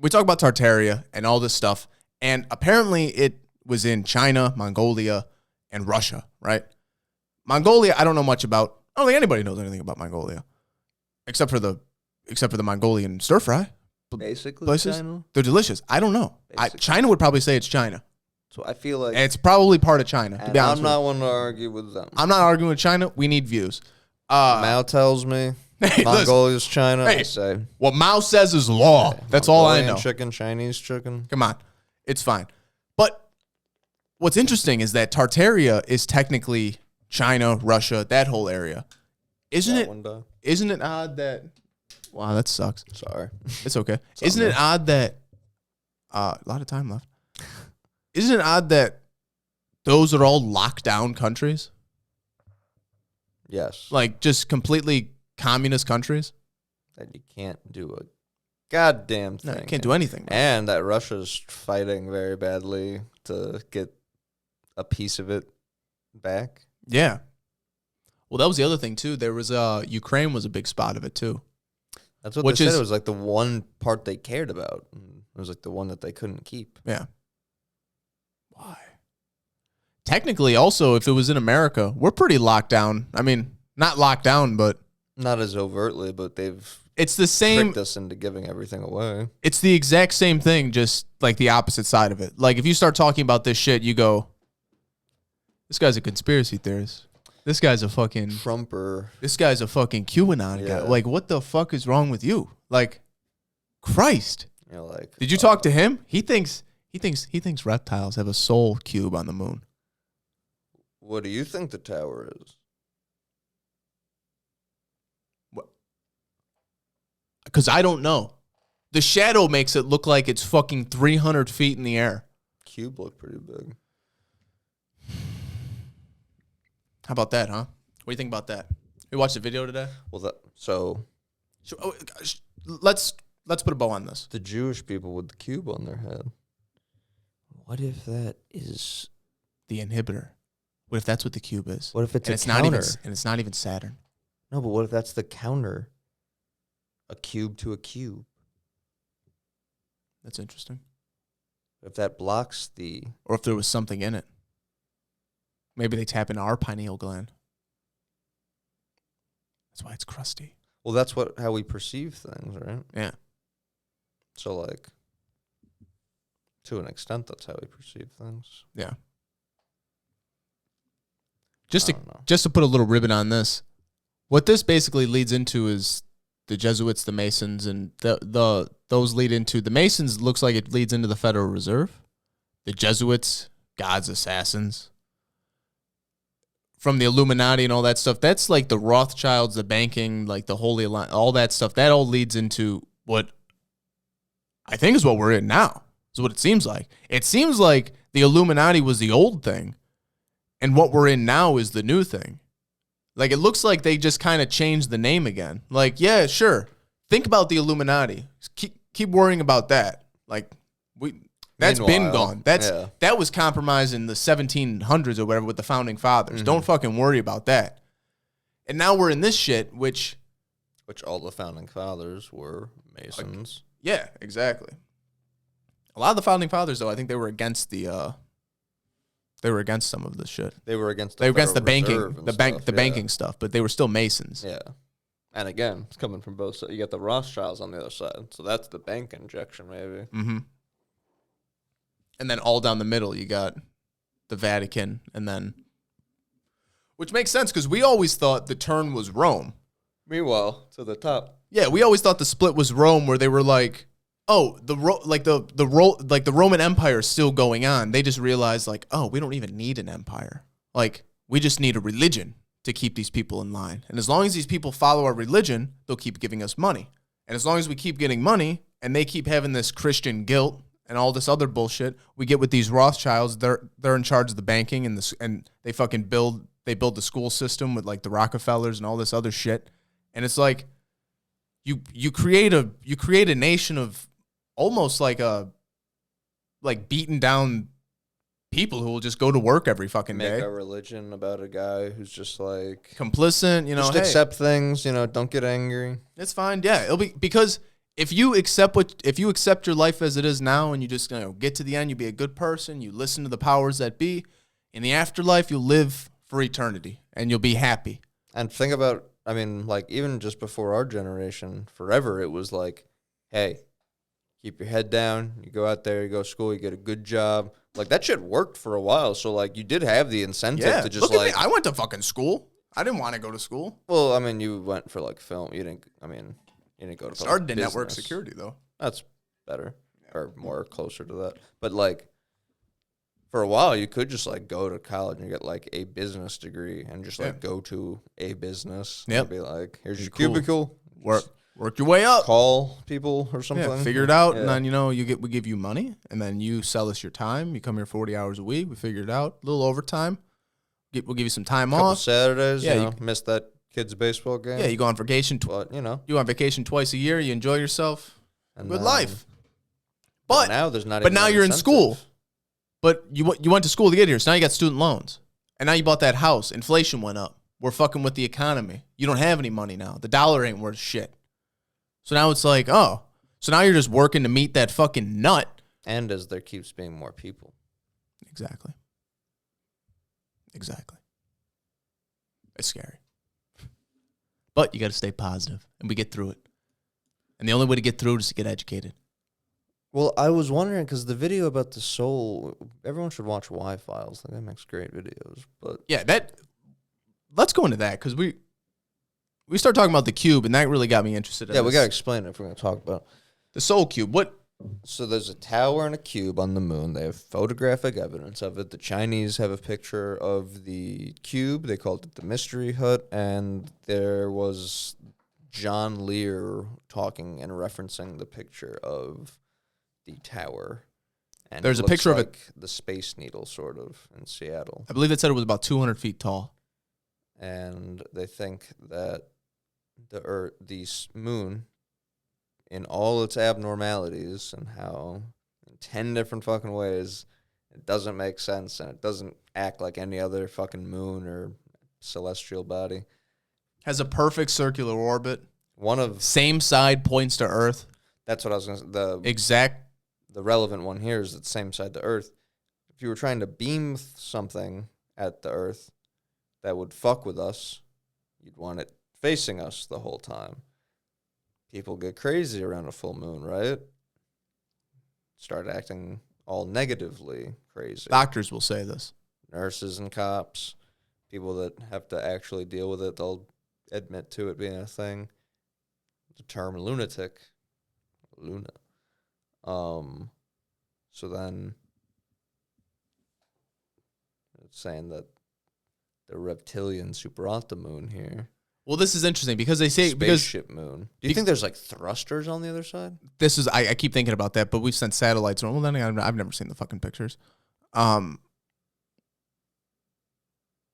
We talk about Tartaria and all this stuff, and apparently it was in China, Mongolia, and Russia, right? Mongolia, I don't know much about. I don't think anybody knows anything about Mongolia, except for the Mongolian stir fry. Basically, Places. China. They're delicious. I don't know. China would probably say it's China. So I feel like And it's probably part of China. To be honest I'm not one to argue with them. I'm not arguing with China. We need views. Mao tells me Hey, Mongolia's China. Hey. I say what Mao says is law. That's all I Mongolian know. Chicken, Chinese chicken. Come on. It's fine. But what's interesting is that Tartaria is technically China, Russia, that whole area. Isn't it odd that... Wow, that sucks. Sorry. It's okay. Isn't it odd that... a lot of time left. Isn't it odd that those are all lockdown countries? Yes. Like, just completely communist countries? That you can't do a goddamn thing. No, you can't do anything. And that Russia's fighting very badly to get a piece of it back. Yeah. Well, that was the other thing, too. There was... Ukraine was a big spot of it, too. That's what they said. It was like the one part they cared about. It was like the one that they couldn't keep. Yeah. technically, also, if it was in America, we're pretty locked down. I mean, not locked down, but Not as overtly, but they've it's the same. tricked us into giving everything away. It's the exact same thing, just like the opposite side of it. Like if you start talking about this shit, you go, "This guy's a conspiracy theorist. This guy's a fucking Trumper. This guy's a fucking QAnon guy. Yeah. Like, what the fuck is wrong with you? Like, Christ." You know, like. Did you talk to him? He thinks reptiles have a soul cube on the moon. What do you think the tower is? Because I don't know. The shadow makes it look like it's fucking 300 feet in the air. Cube looked pretty big. How about that, huh? What do you think about that? We watched the video today. Well, Let's put a bow on this. the Jewish people with the cube on their head. What if that is? The inhibitor. What if that's what the cube is? What if it's And a it's counter? not even and it's not even Saturn. No, but what if that's the counter? A cube to a cube. That's interesting. If that blocks the. Or if there was something in it. Maybe they tap into our pineal gland. That's why it's crusty. Well, that's how we perceive things, right? Yeah. So, like, to an extent, that's how we perceive things. Yeah. I don't know. Just to put a little ribbon on this, what this basically leads into is the Jesuits, the Masons, and those lead into the Masons. Looks like it leads into the Federal Reserve. The Jesuits, God's assassins. From the Illuminati and all that stuff, that's like the Rothschilds, the banking, like the Holy Alliance, all that stuff. That all leads into what I think is what we're in now. Is what it seems like. It seems like the Illuminati was the old thing, and what we're in now is the new thing. Like, it looks like they just kind of changed the name again. Like, yeah, sure. Think about the Illuminati. Keep worrying about that. Like, that's been gone. That was compromised in the 1700s or whatever with the founding fathers. Don't fucking worry about that. And now we're in this shit, which all the founding fathers were Masons. Yeah, exactly. A lot of the founding fathers, though, I think they were against they were against some of this shit. They were against the banking, stuff, banking stuff, but they were still Masons. Yeah. And again, it's coming from both sides. You got the Rothschilds on the other side. So that's the bank injection, maybe. Mm-hmm. And then all down the middle, you got the Vatican, and then, which makes sense because we always thought the turn was Rome. Meanwhile, to the top. Yeah, we always thought the split was Rome, where they were like, oh, the Roman Empire is still going on. They just realized, like, oh, we don't even need an empire. Like, we just need a religion to keep these people in line. And as long as these people follow our religion, they'll keep giving us money. And as long as we keep getting money, and they keep having this Christian guilt and all this other bullshit, we get with these Rothschilds. They're in charge of the banking and they fucking build the school system with like the Rockefellers and all this other shit. And it's like you create a nation of almost like beaten down people who will just go to work every fucking day. Make a religion about a guy who's just like complicit, just hey, accept things, don't get angry. It's fine. Yeah, it'll be because if you accept your life as it is now and you just get to the end, you be a good person, you listen to the powers that be, in the afterlife you'll live for eternity and you'll be happy. And think about, I mean, like even just before our generation, forever it was like, hey, keep your head down, you go out there, you go to school, you get a good job. Like that shit worked for a while, so like you did have the incentive to just look like at me. I went to fucking school. I didn't want to go to school. Well, I mean, you went for like film. You didn't go to started in business. Network security though. That's better or more closer to that. But like for a while, you could just like go to college and get like a business degree and just like go to a business. Yep. And be like, here's your Cool. cubicle. Work your way up. Call people or something. Yeah, figure it out, and then we give you money, and then you sell us your time. You come here 40 hours a week. We figure it out. A little overtime. We'll give you some time Couple off. Saturdays. Yeah, you missed that kid's baseball game. Yeah, you go on vacation. But you go on vacation twice a year. You enjoy yourself. and Good then- life. But now there's not. but even now an you're in incentive. school. But you went to school to get here, so now you got student loans, and now you bought that house. Inflation went up. We're fucking with the economy. You don't have any money now. The dollar ain't worth shit. So now it's like, oh, so now you're just working to meet that fucking nut. And as there keeps being more people. Exactly. Exactly. It's scary. But you got to stay positive, and we get through it. And the only way to get through it is to get educated. Well, I was wondering, because the video about the soul, everyone should watch Y-Files. Like, that makes great videos. But Yeah, let's go into that, because we start talking about the cube, and that really got me interested in yeah, we this. got to explain it if we're going to talk about it. The soul cube. What? So there's a tower and a cube on the moon. They have photographic evidence of it. The Chinese have a picture of the cube. They called it the Mystery Hut. And there was John Lear talking and referencing the picture of the tower. And There's it a looks picture of it. like the Space Needle, sort of, in Seattle. I believe it said it was about 200 feet tall. And they think that the moon, in all its abnormalities and how in 10 different fucking ways it doesn't make sense and it doesn't act like any other fucking moon or celestial body. Has a perfect circular orbit. One of Same side points to Earth. that's what I was going to Exact. the relevant one here is the same side to Earth. If you were trying to beam something at the Earth that would fuck with us, you'd want it facing us the whole time. People get crazy around a full moon, right? Start acting all negatively crazy. Doctors will say this. Nurses and cops, people that have to actually deal with it, they'll admit to it being a thing. The term lunatic, Luna. So then it's saying that the reptilians who brought the moon here. Well, this is interesting because they say Spaceship moon. Do you think there's like thrusters on the other side? this is I keep thinking about that, but we've sent satellites around. Well, then again, I've never seen the fucking pictures.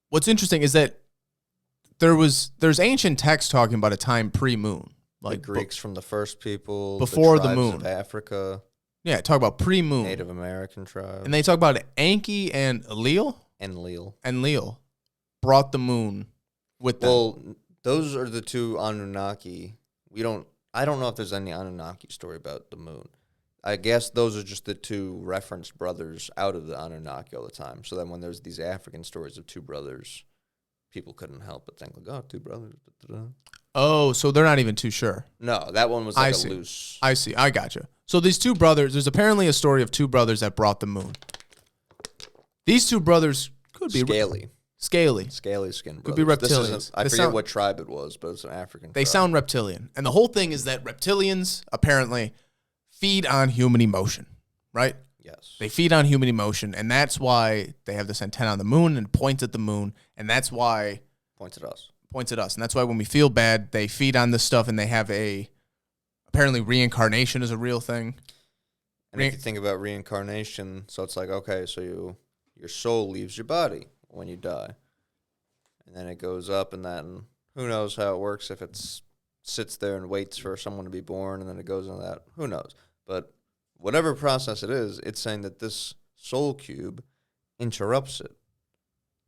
What's interesting is that there's ancient texts talking about a time pre-moon, Like the Greeks from the first people, before the tribes moon. of Africa, Yeah, talk about pre-moon, Native American tribes, and they talk about Enki and Leal and Leal. brought the moon with them. Well, those are the two Anunnaki. I don't know if there's any Anunnaki story about the moon. I guess those are just the two referenced brothers out of the Anunnaki all the time. So then when there's these African stories of two brothers, people couldn't help but think, like, oh, two brothers. Da-da-da. Oh, so they're not even too sure. No, that one was like a loose. I see. I gotcha. So these two brothers, there's apparently a story of two brothers that brought the moon. These two brothers could be Scaly skin brothers. Could be reptilians. I forget what tribe it was, but it's an African They tribe. sound reptilian. And the whole thing is that reptilians apparently feed on human emotion, right? Yes. They feed on human emotion, and that's why they have this antenna on the moon and points at the moon, and that's why Points at us. And that's why when we feel bad, they feed on this stuff, and they have apparently reincarnation is a real thing. And if you think about reincarnation, so it's like, okay, so your soul leaves your body when you die. And then it goes up, and then who knows how it works, if it sits there and waits for someone to be born, and then it goes into that. Who knows? But whatever process it is, it's saying that this soul cube interrupts it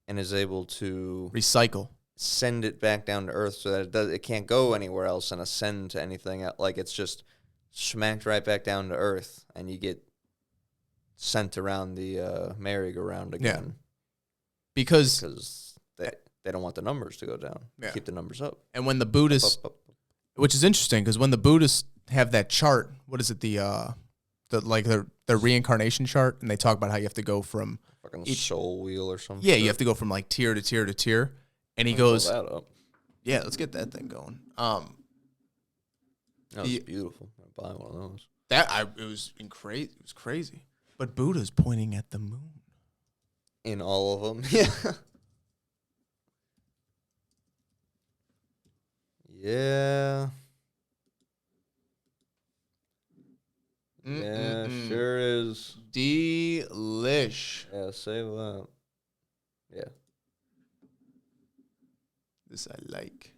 and is able to Recycle. send it back down to Earth so that it can't go anywhere else and ascend to anything. Like, it's just smacked right back down to Earth, and you get sent around the merry-go-round again. Because they don't want the numbers to go down. Yeah. Keep the numbers up. and when the Buddhists, Up. which is interesting, because when the Buddhists have that chart, what is it, their reincarnation chart, and they talk about how you have to go from Fucking soul wheel or something. you have to go from like tier to tier to tier, and he Pull goes, that up. yeah, let's get that thing going. That was beautiful. I'd buy one of those. It was crazy. But Buddha's pointing at the moon. In all of them. Yeah. Yeah. Yeah, sure is. Delish. Yeah, say that. Yeah. This I like.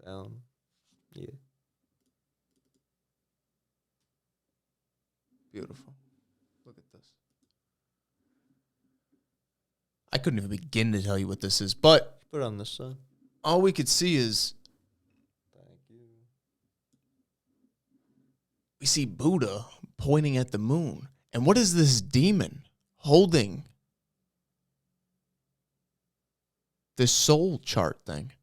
Down. Yeah. Beautiful. Look at this. I couldn't even begin to tell you what this is, but Put it on this side. all we could see is we see Buddha pointing at the moon. And what is this demon holding this soul chart thing?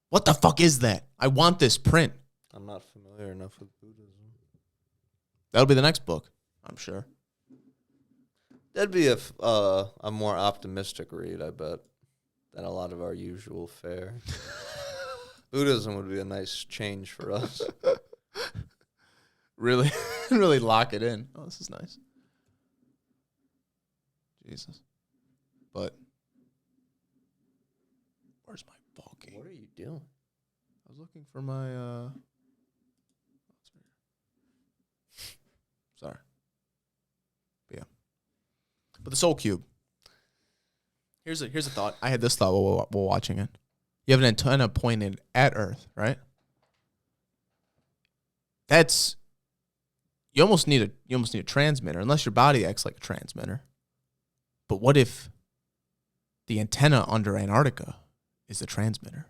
What the fuck is that? I want this print. I'm not familiar enough with Buddhism. That'll be the next book, I'm sure. That'd be a more optimistic read, I bet, than a lot of our usual fare. Buddhism would be a nice change for us. Really, really lock it in. Oh, this is nice. Jesus. But where's my fucking... What are you doing? I was looking for my... Sorry. But yeah. But the Soul Cube. Here's a thought. I had this thought while watching it. You have an antenna pointed at Earth, right? That's... You almost need a transmitter, unless your body acts like a transmitter. But what if the antenna under Antarctica is the transmitter?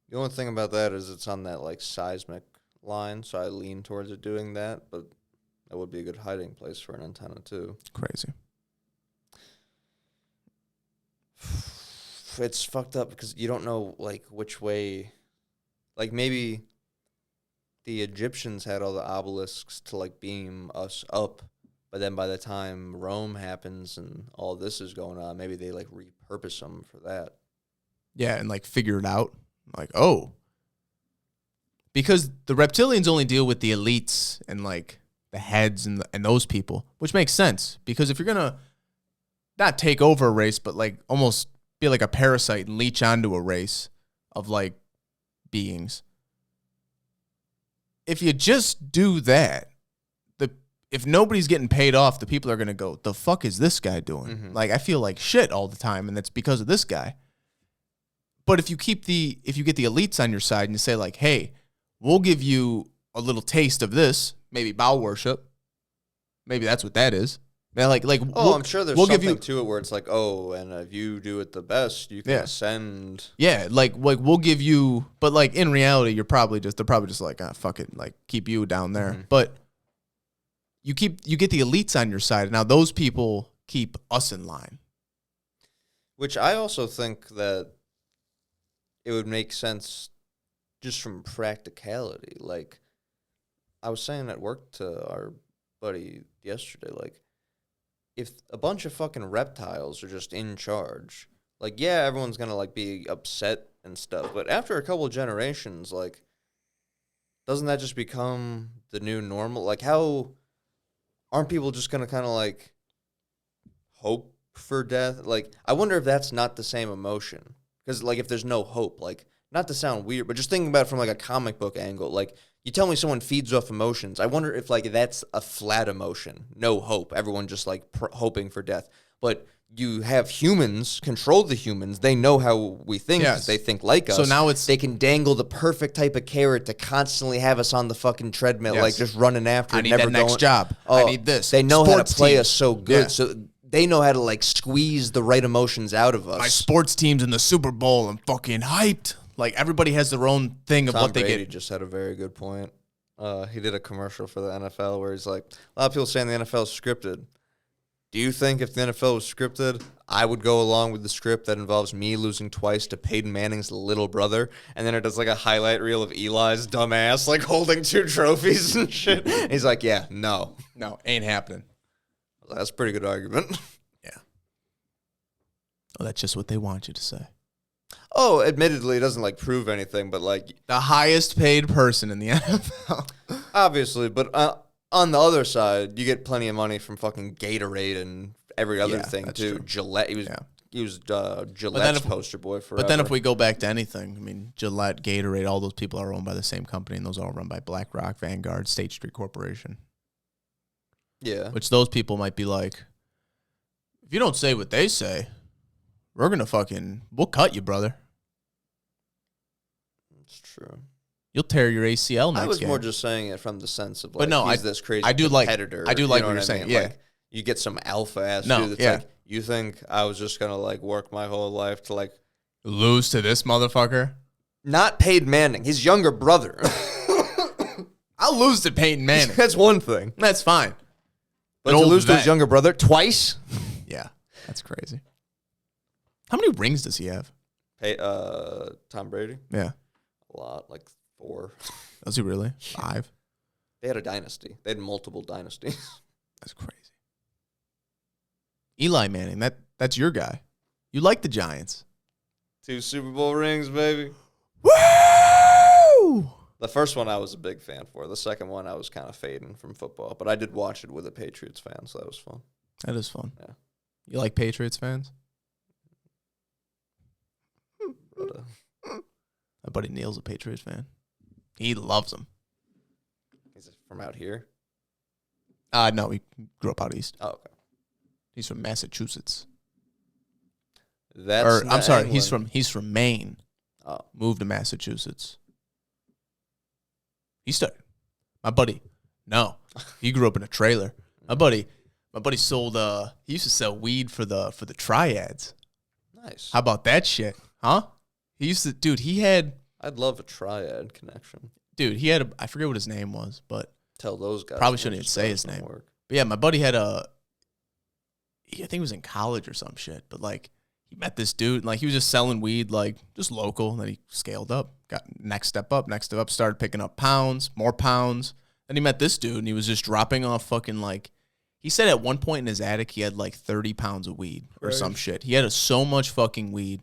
The only thing about that is it's on that like seismic line, so I lean towards it doing that, but that would be a good hiding place for an antenna too. Crazy. It's fucked up because you don't know like which way, like maybe the Egyptians had all the obelisks to like beam us up, but then by the time Rome happens and all this is going on, maybe they like repurpose them for that. Yeah, and like figure it out. Like, oh. Because the reptilians only deal with the elites and like the heads and those people, which makes sense. Because if you're going to not take over a race, but like almost be like a parasite and leech onto a race of like beings. If you just do that, if nobody's getting paid off, the people are going to go, the fuck is this guy doing? Mm-hmm. Like, I feel like shit all the time, and that's because of this guy. But if you get the elites on your side and you say like, hey, we'll give you a little taste of this, maybe bow worship. Maybe that's what that is. Man, I'm sure there's something to it where it's like, oh, and if you do it the best, you can ascend. Yeah, like we'll give you, but like in reality, they're probably just like, fuck it, like keep you down there. Mm-hmm. But you get the elites on your side. Now those people keep us in line. Which I also think that it would make sense just from practicality. Like I was saying at work to our buddy yesterday, like, if a bunch of fucking reptiles are just in charge, like, yeah, everyone's gonna, like, be upset and stuff, but after a couple of generations, like, doesn't that just become the new normal? Like, how aren't people just gonna kind of, like, hope for death? Like, I wonder if that's not the same emotion. Because, like, if there's no hope, like, not to sound weird, but just thinking about it from, like, a comic book angle, like, you tell me someone feeds off emotions. I wonder if, like, that's a flat emotion. No hope. Everyone just, like, hoping for death. But you have humans, control the humans. They know how we think. Yes. They think like us. So now they can dangle the perfect type of carrot to constantly have us on the fucking treadmill, like, just running after. I need that next job. I need this. They know how to play us so good. Yeah. So they know how to, like, squeeze the right emotions out of us. My sports team's in the Super Bowl. I'm fucking hyped. Like, everybody has their own thing of Tom what they Brady get. Just had a very good point. He did a commercial for the NFL where he's like, a lot of people saying the NFL is scripted. Do you think if the NFL was scripted, I would go along with the script that involves me losing twice to Peyton Manning's little brother? And then it does like a highlight reel of Eli's dumbass, like holding 2 trophies and shit. And he's like, yeah, no. No, ain't happening. That's a pretty good argument. Yeah. Oh, that's just what they want you to say. Oh, admittedly, it doesn't, like, prove anything, but, like... The highest paid person in the NFL. Obviously, but on the other side, you get plenty of money from fucking Gatorade and every other thing, too. True. Gillette, he was Gillette's poster boy forever. But then if we go back to anything, I mean, Gillette, Gatorade, all those people are owned by the same company, and those are all run by BlackRock, Vanguard, State Street Corporation. Yeah. Which those people might be like, if you don't say what they say, we're going to we'll cut you, brother. It's true. You'll tear your ACL next game. I was more just saying it from the sense of, like, but no, he's this crazy competitor. I do like what you're saying, yeah. Like, you get some alpha-ass dude that's like, you think I was just going to, like, work my whole life to, like... lose to this motherfucker? Not Peyton Manning, his younger brother. I'll lose to Peyton Manning. That's one thing. That's fine. But An to old lose to his vet. younger brother twice? Yeah, that's crazy. How many rings does he have? Tom Brady? Yeah. A lot, like 4. Does he really? 5? They had a dynasty. They had multiple dynasties. That's crazy. Eli Manning, that's your guy. You like the Giants. 2 Super Bowl rings, baby. Woo! The first one I was a big fan for. The second one I was kind of fading from football. But I did watch it with a Patriots fan, so that was fun. That is fun. Yeah. You like Patriots fans? But, My buddy Neil's a Patriots fan. He loves them. he's from out here? No, he grew up out east. Oh, okay. He's from Massachusetts. That's I'm sorry, England. he's from Maine. Oh. Moved to Massachusetts. He started. My buddy. No. He grew up in a trailer. My buddy sold he used to sell weed for the triads. Nice. How about that shit? Huh? He used to I'd love a triad connection. I forget what his name was, but Tell those guys. Probably shouldn't even just say does his no name. work. But yeah, my buddy had I think he was in college or some shit, but like he met this dude and like he was just selling weed, like just local, and then he scaled up, got next step up, started picking up pounds, more pounds. Then he met this dude and he was just dropping off fucking like, he said at one point in his attic he had like 30 pounds of weed or some shit. He had so much fucking weed.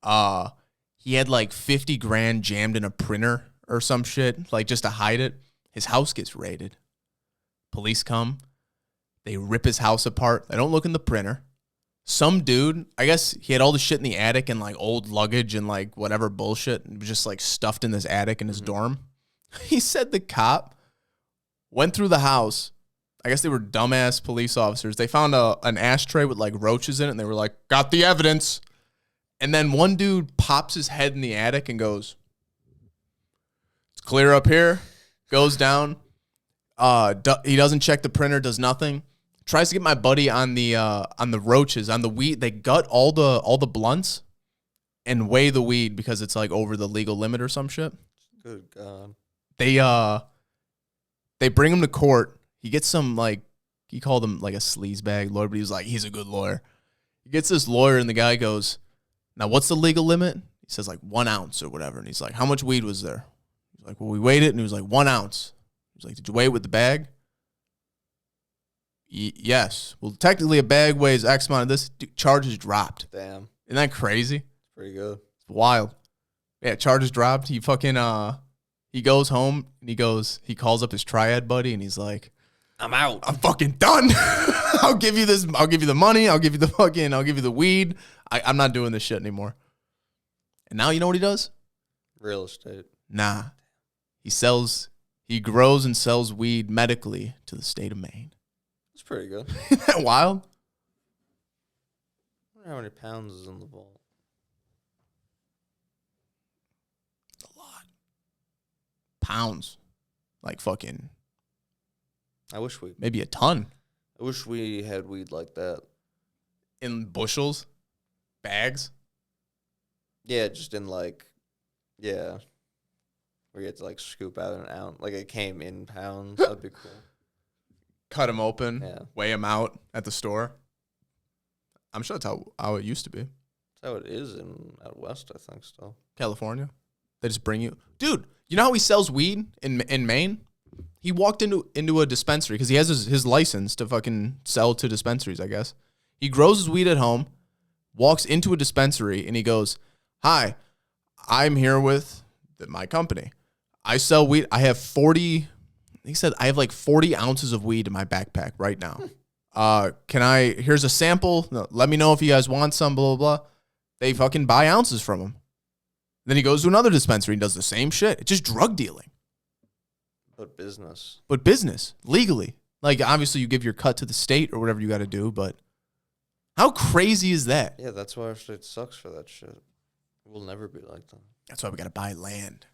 He had like 50 grand jammed in a printer or some shit, like just to hide it. His house gets raided. Police come. They rip his house apart. They don't look in the printer. Some dude, I guess he had all the shit in the attic and like old luggage and like whatever bullshit. It was just like stuffed in this attic in his dorm. He said the cop went through the house. I guess they were dumbass police officers. They found an ashtray with like roaches in it and they were like, got the evidence. And then one dude pops his head in the attic and goes, it's clear up here. Goes down. He doesn't check the printer, does nothing. Tries to get my buddy on the roaches, on the weed. They gut all the blunts and weigh the weed because it's like over the legal limit or some shit. Good God. They bring him to court. He gets some like, he called him like a sleazebag lawyer, but he was like, he's a good lawyer. He gets this lawyer and the guy goes, now what's the legal limit? He says like 1 ounce or whatever. And he's like, how much weed was there? He's like, well, we weighed it. And he was like, 1 ounce. He was like, did you weigh it with the bag? Yes. Well, technically a bag weighs X amount of this. Charges dropped. Damn. Isn't that crazy? Pretty good. It's wild. Yeah, charges dropped. He fucking, he goes home and he calls up his triad buddy and he's like, I'm out. I'm fucking done. I'll give you this. I'll give you the money. I'll give you the weed. I'm not doing this shit anymore. And now you know what he does? Real estate. Nah. He grows and sells weed medically to the state of Maine. That's pretty good. Isn't that wild? I wonder how many pounds is in the vault. A lot. Pounds. Like fucking I wish maybe a ton. we had weed like that. In bushels? Bags? Yeah, just in like, yeah. Where you had to like scoop out an ounce. Like it came in pounds. That'd be cool. Cut them open. Yeah. Weigh them out at the store. I'm sure that's how it used to be. That's how it is out west, I think, still. California. They just bring you. Dude, you know how he sells weed in Maine? He walked into a dispensary because he has his license to fucking sell to dispensaries, I guess. He grows his weed at home, walks into a dispensary, and he goes, hi, I'm here with my company. I sell weed. I have 40, he said, I have like 40 ounces of weed in my backpack right now. Here's a sample. No, let me know if you guys want some, blah, blah, blah. They fucking buy ounces from him. Then he goes to another dispensary and does the same shit. It's just drug dealing. But business. But business, legally. Like, obviously, you give your cut to the state or whatever you got to do, but how crazy is that? Yeah, that's why our state sucks for that shit. We'll never be like that. That's why we got to buy land.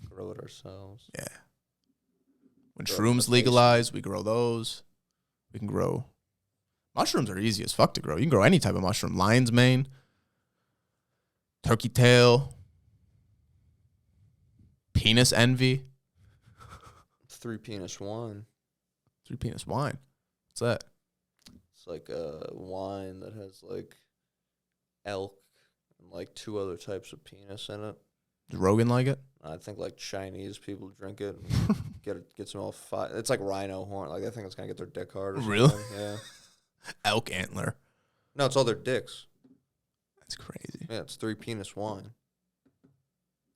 Grow it ourselves. Yeah. When Grow shrooms the legalize, we grow those. We can grow. Mushrooms are easy as fuck to grow. You can grow any type of mushroom. Lion's mane, turkey tail, penis envy. 3 penis wine. 3 penis wine. What's that? It's like a wine that has like elk and like 2 other types of penis in it. Does Rogan like it? I think like Chinese people drink it and gets them all fight. It's like rhino horn. Like I think it's gonna get their dick hard. Or Really? something. Yeah. Elk antler. No, it's all their dicks. That's crazy. Yeah, it's 3 penis wine.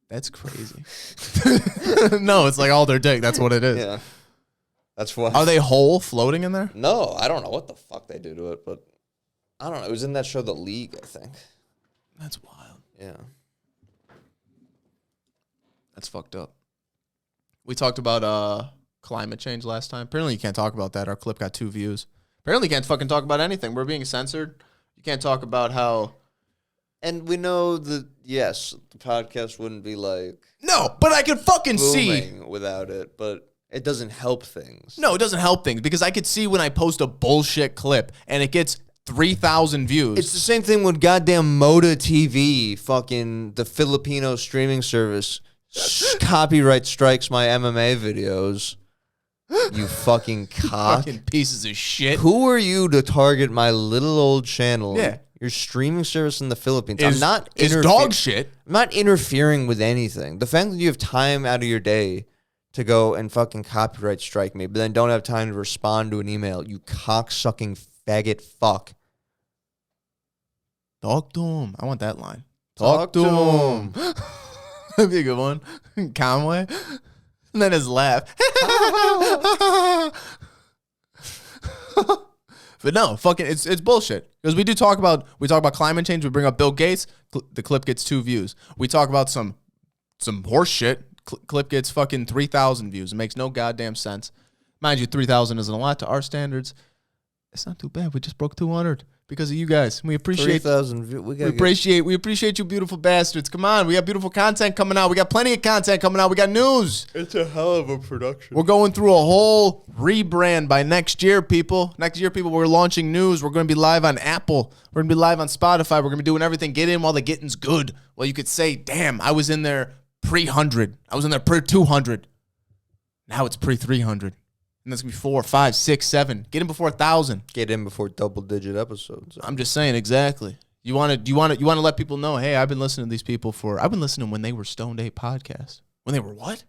That's crazy. No, it's like all their dick. That's what it is. Yeah. That's what. Are they whole floating in there? No, I don't know what the fuck they do to it, but I don't know. It was in that show, The League, I think. That's wild. Yeah. That's fucked up. We talked about climate change last time. Apparently you can't talk about that. Our clip got 2 views. Apparently you can't fucking talk about anything. We're being censored. You can't talk about how... And we know that, yes, the podcast wouldn't be like... No, but I could fucking see... booming without it, but it doesn't help things. No, it doesn't help things because I could see when I post a bullshit clip and it gets 3,000 views. It's the same thing with goddamn Moda TV, fucking the Filipino streaming service. Copyright strikes my MMA videos. You fucking cock. Fucking pieces of shit. Who are you to target my little old channel? Yeah. Your streaming service in the Philippines. Is, I'm not is dog shit. I'm not interfering with anything. The fact that you have time out of your day to go and fucking copyright strike me, but then don't have time to respond to an email, you cock-sucking faggot fuck. Talk to him. I want that line. Talk to him. That'd be a good one. Conway. And then his laugh. But no, fucking, it's bullshit. Because we talk about climate change. We bring up Bill Gates. The clip gets 2 views. We talk about some horse shit. Clip gets fucking 3,000 views. It makes no goddamn sense. Mind you, 3,000 isn't a lot to our standards. It's not too bad. We just broke 200 because of you guys. We appreciate 3,000 views. We appreciate you beautiful bastards. Come on, we got beautiful content coming out. We got plenty of content coming out. We got news. It's a hell of a production. We're going through a whole rebrand by next year, people. Next year, people, we're launching news. We're going to be live on Apple. We're going to be live on Spotify. We're going to be doing everything. Get in while the getting's good. Well, you could say, damn, I was in there pre-100. I was in there pre-200. Now it's pre-300. And that's going to be 4, 5, 6, 7. Get in before 1,000. Get in before double-digit episodes. I'm just saying, exactly. You want to let people know, hey, I've been listening to these people I've been listening when they were Stoned 8 podcast. When they were what?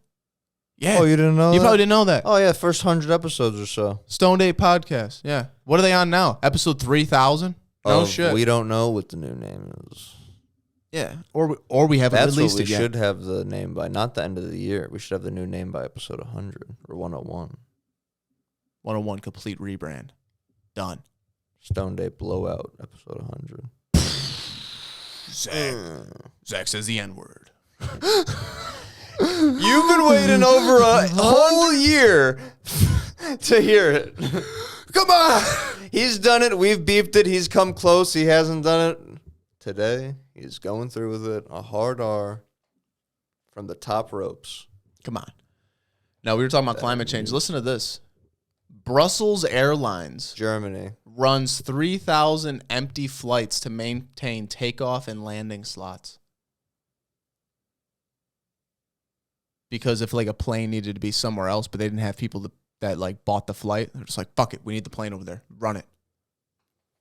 Yeah. Oh, you didn't know You that? probably didn't know that. Oh, yeah, first 100 episodes or so. Stoned 8 podcast. Yeah. What are they on now? Episode 3,000? No shit. We don't know what the new name is. Yeah. Or we haven't That's released what we it yet. should have the name by, not the end of the year. We should have the new name by episode 100 or 101. 101 complete rebrand. Done. Stone Day Blowout, episode 100. Zach says the N-word. You've been waiting over a whole year to hear it. Come on. He's done it. We've beeped it. He's come close. He hasn't done it. Today, he's going through with it. A hard R from the top ropes. Come on. Now, we were talking about climate change. Listen to this. Brussels Airlines Germany. runs 3,000 empty flights to maintain takeoff and landing slots. Because if like a plane needed to be somewhere else, but they didn't have people that like bought the flight, they're just like, fuck it, we need the plane over there. Run it.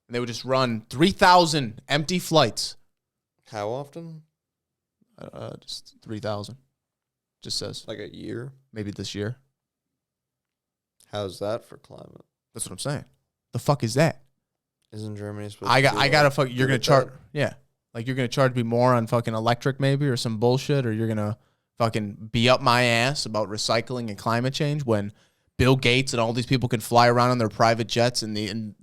And they would just run 3,000 empty flights. How often? Just 3,000. Just says. Like a year? Maybe this year. How's that for climate? That's what I'm saying. The fuck is that? Isn't Germany supposed I to gotta fuck. You're gonna charge. Yeah, like you're gonna charge me more on fucking electric maybe or some bullshit, or you're gonna fucking be up my ass about recycling and climate change when Bill Gates and all these people can fly around on their private jets and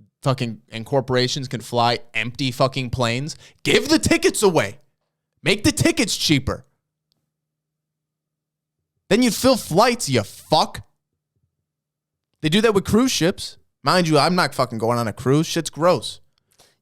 corporations can fly empty fucking planes. Give the tickets away. Make the tickets cheaper. Then you'd fill flights, you fuck. They do that with cruise ships. Mind you, I'm not fucking going on a cruise. Shit's gross.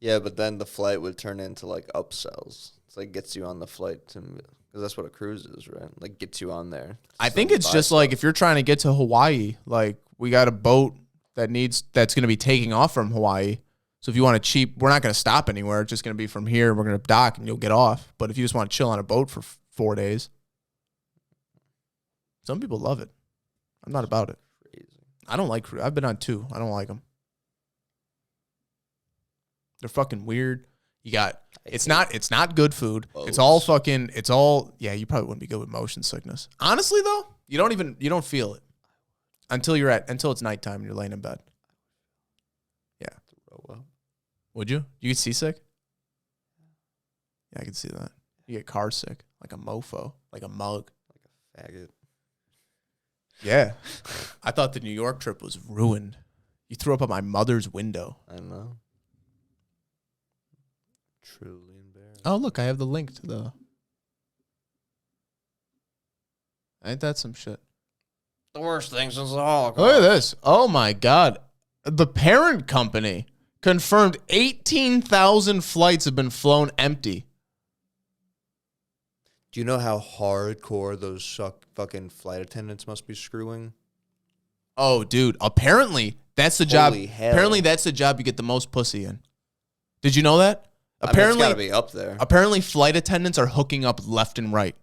Yeah, but then the flight would turn into like upsells. It's like gets you on the flight to, because that's what a cruise is, right? Like gets you on there. I think it's just like if you're trying to get to Hawaii, like we got a boat that's going to be taking off from Hawaii. So if you want we're not going to stop anywhere. It's just going to be from here. We're going to dock and you'll get off. But if you just want to chill on a boat for 4 days, Some people love it. I'm not about it. Crazy. I don't like cruise. I've been on 2. I don't like them. They're fucking weird. You got it's not good food. Boats. It's all yeah, you probably wouldn't be good with motion sickness. Honestly though, you don't feel it until it's nighttime and you're laying in bed. Yeah. Would you? You get seasick? Yeah, I can see that. You get car sick, like a mofo, like a mug. Like a faggot. Yeah. I thought the New York trip was ruined. You threw up at my mother's window. I know. Truly embarrassed. Oh, look, I have the link to the... Ain't that some shit? The worst thing since the Holocaust. Look at this. Oh, my God. The parent company confirmed 18,000 flights have been flown empty. Do you know how hardcore those fucking flight attendants must be screwing? Oh, dude. Apparently, that's the job. Holy hell. Apparently, that's the job you get the most pussy in. Did you know that? Apparently, it's got to be up there. Apparently, flight attendants are hooking up left and right.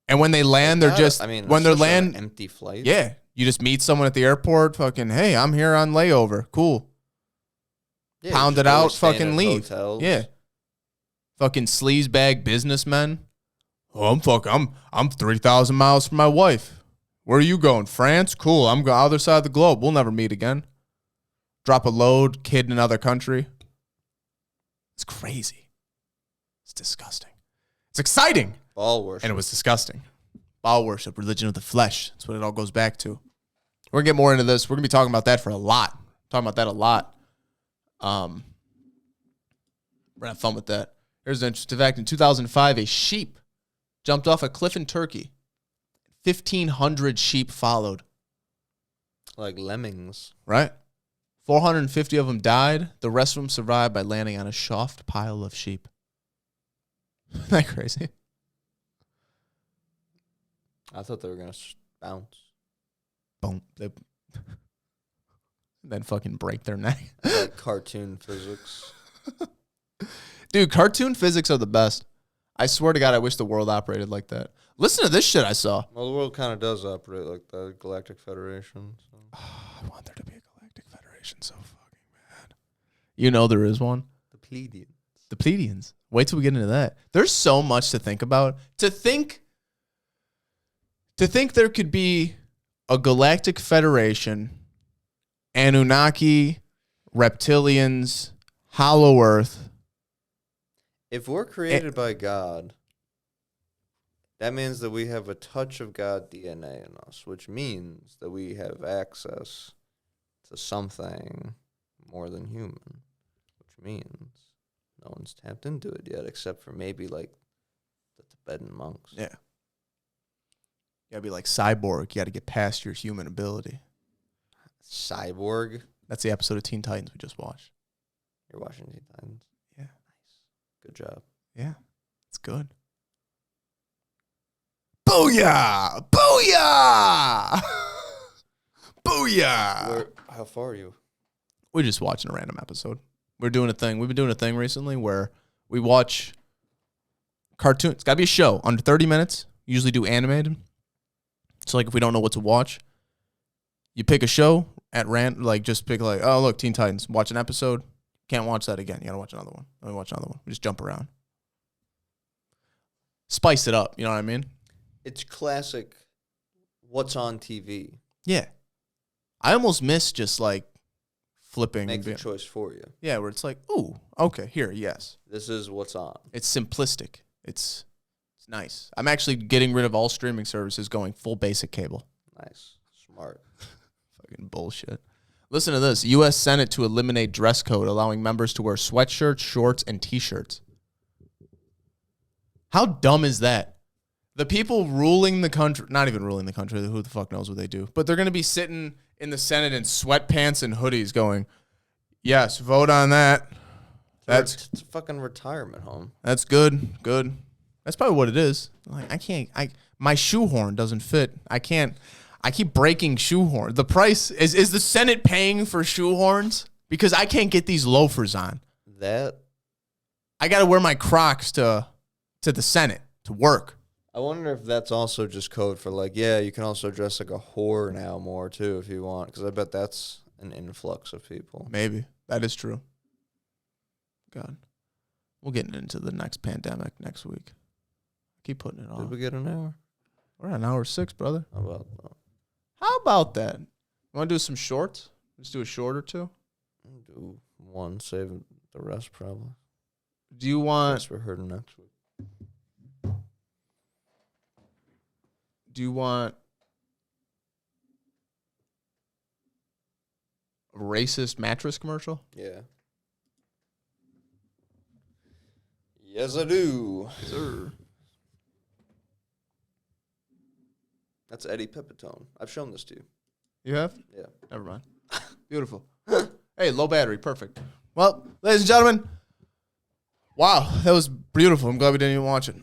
And when they land, they're just... when they're especially on land... an empty flight. Yeah. You just meet someone at the airport, fucking, hey, I'm here on layover. Cool. Yeah, Pound just it go out, stay in fucking those leave. hotels. Yeah. Fucking sleazebag businessmen. Oh, I'm 3,000 miles from my wife. Where are you going? France? Cool. I'm going other side of the globe. We'll never meet again. Drop a load, kid in another country. It's crazy. It's disgusting. It's exciting. Ball worship. And it was disgusting. Ball worship, religion of the flesh. That's what it all goes back to. We're going to get more into this. We're going to be talking about that for a lot. Talking about that a lot. We're going to have fun with that. Here's an interesting fact. In 2005, a sheep jumped off a cliff in Turkey. 1,500 sheep followed. Like lemmings. Right? 450 of them died. The rest of them survived by landing on a soft pile of sheep. Isn't that crazy? I thought they were going to bounce. Boom. Then fucking break their neck. Like cartoon physics. Dude, cartoon physics are the best. I swear to God, I wish the world operated like that. Listen to this shit I saw. Well, the world kind of does operate like the Galactic Federation. So. I want there to be a Galactic Federation so fucking bad. You know there is one. The Pleiadians. The Pleiadians. Wait till we get into that. There's so much to think about. To think there could be a Galactic Federation, Anunnaki, reptilians, Hollow Earth. If we're created by God, that means that we have a touch of God DNA in us, which means that we have access to something more than human, which means no one's tapped into it yet, except for maybe like the Tibetan monks. Yeah. You gotta be like Cyborg. You gotta get past your human ability. Cyborg? That's the episode of Teen Titans we just watched. You're watching Teen Titans? Yeah. Nice. Good job. Yeah. It's good. Booyah! Booyah! Booyah! How far are you? We're just watching a random episode. We're doing a thing. We've been doing a thing recently where we watch cartoons. It's got to be a show under 30 minutes. We usually do animated. So, like, if we don't know what to watch, you pick a show at random. Like, just pick, like, oh, look, Teen Titans. Watch an episode. Can't watch that again. You got to watch another one. Let me watch another one. We just jump around. Spice it up. You know what I mean? It's classic what's on TV. Yeah. I almost miss just, like, flipping. Make the choice for you. Yeah, where it's like, ooh, okay, here, yes. This is what's on. It's simplistic. It's nice. I'm actually getting rid of all streaming services, going full basic cable. Nice. Smart. Fucking bullshit. Listen to this. U.S. Senate to eliminate dress code, allowing members to wear sweatshirts, shorts, and T-shirts. How dumb is that? The people ruling the country, not even ruling the country, who the fuck knows what they do, but they're going to be sitting in the Senate in sweatpants and hoodies going, yes, vote on that. It's a fucking retirement home. That's good. Good. That's probably what it is. Like, my shoehorn doesn't fit. I keep breaking shoehorn. The price is the Senate paying for shoehorns? Because I can't get these loafers on. That I got to wear my Crocs to the Senate to work. I wonder if that's also just code for like, yeah, you can also dress like a whore now more too if you want, because I bet that's an influx of people. Maybe. That is true. God. We'll get into the next pandemic next week. Keep putting it Did on. we get an hour? We're at hour 6, brother. How about How about that? You want to do some shorts? Let's do a short or two. do one, save the rest probably. Do you want? Guess we're heard next week. Do you want a racist mattress commercial? Yeah. Yes, I do. Sir. That's Eddie Pepitone. I've shown this to you. You have? Yeah. Never mind. Beautiful. Hey, low battery. Perfect. Well, ladies and gentlemen, wow, that was beautiful. I'm glad we didn't even watch it.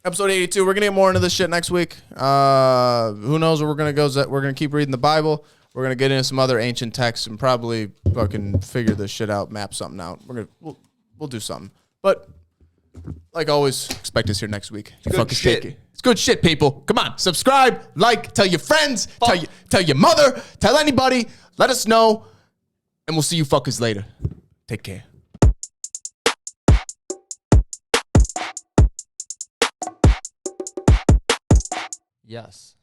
Episode 82. We're going to get more into this shit next week. Who knows where we're going to go. We're going to keep reading the Bible. We're going to get into some other ancient texts and probably fucking figure this shit out, map something out. We'll do something. But like always, expect us here next week. You fucking shit. shaky. It's good shit, people. Come on, subscribe, like, tell your friends, tell your mother, tell anybody. Let us know, and we'll see you fuckers later. Take care. Yes.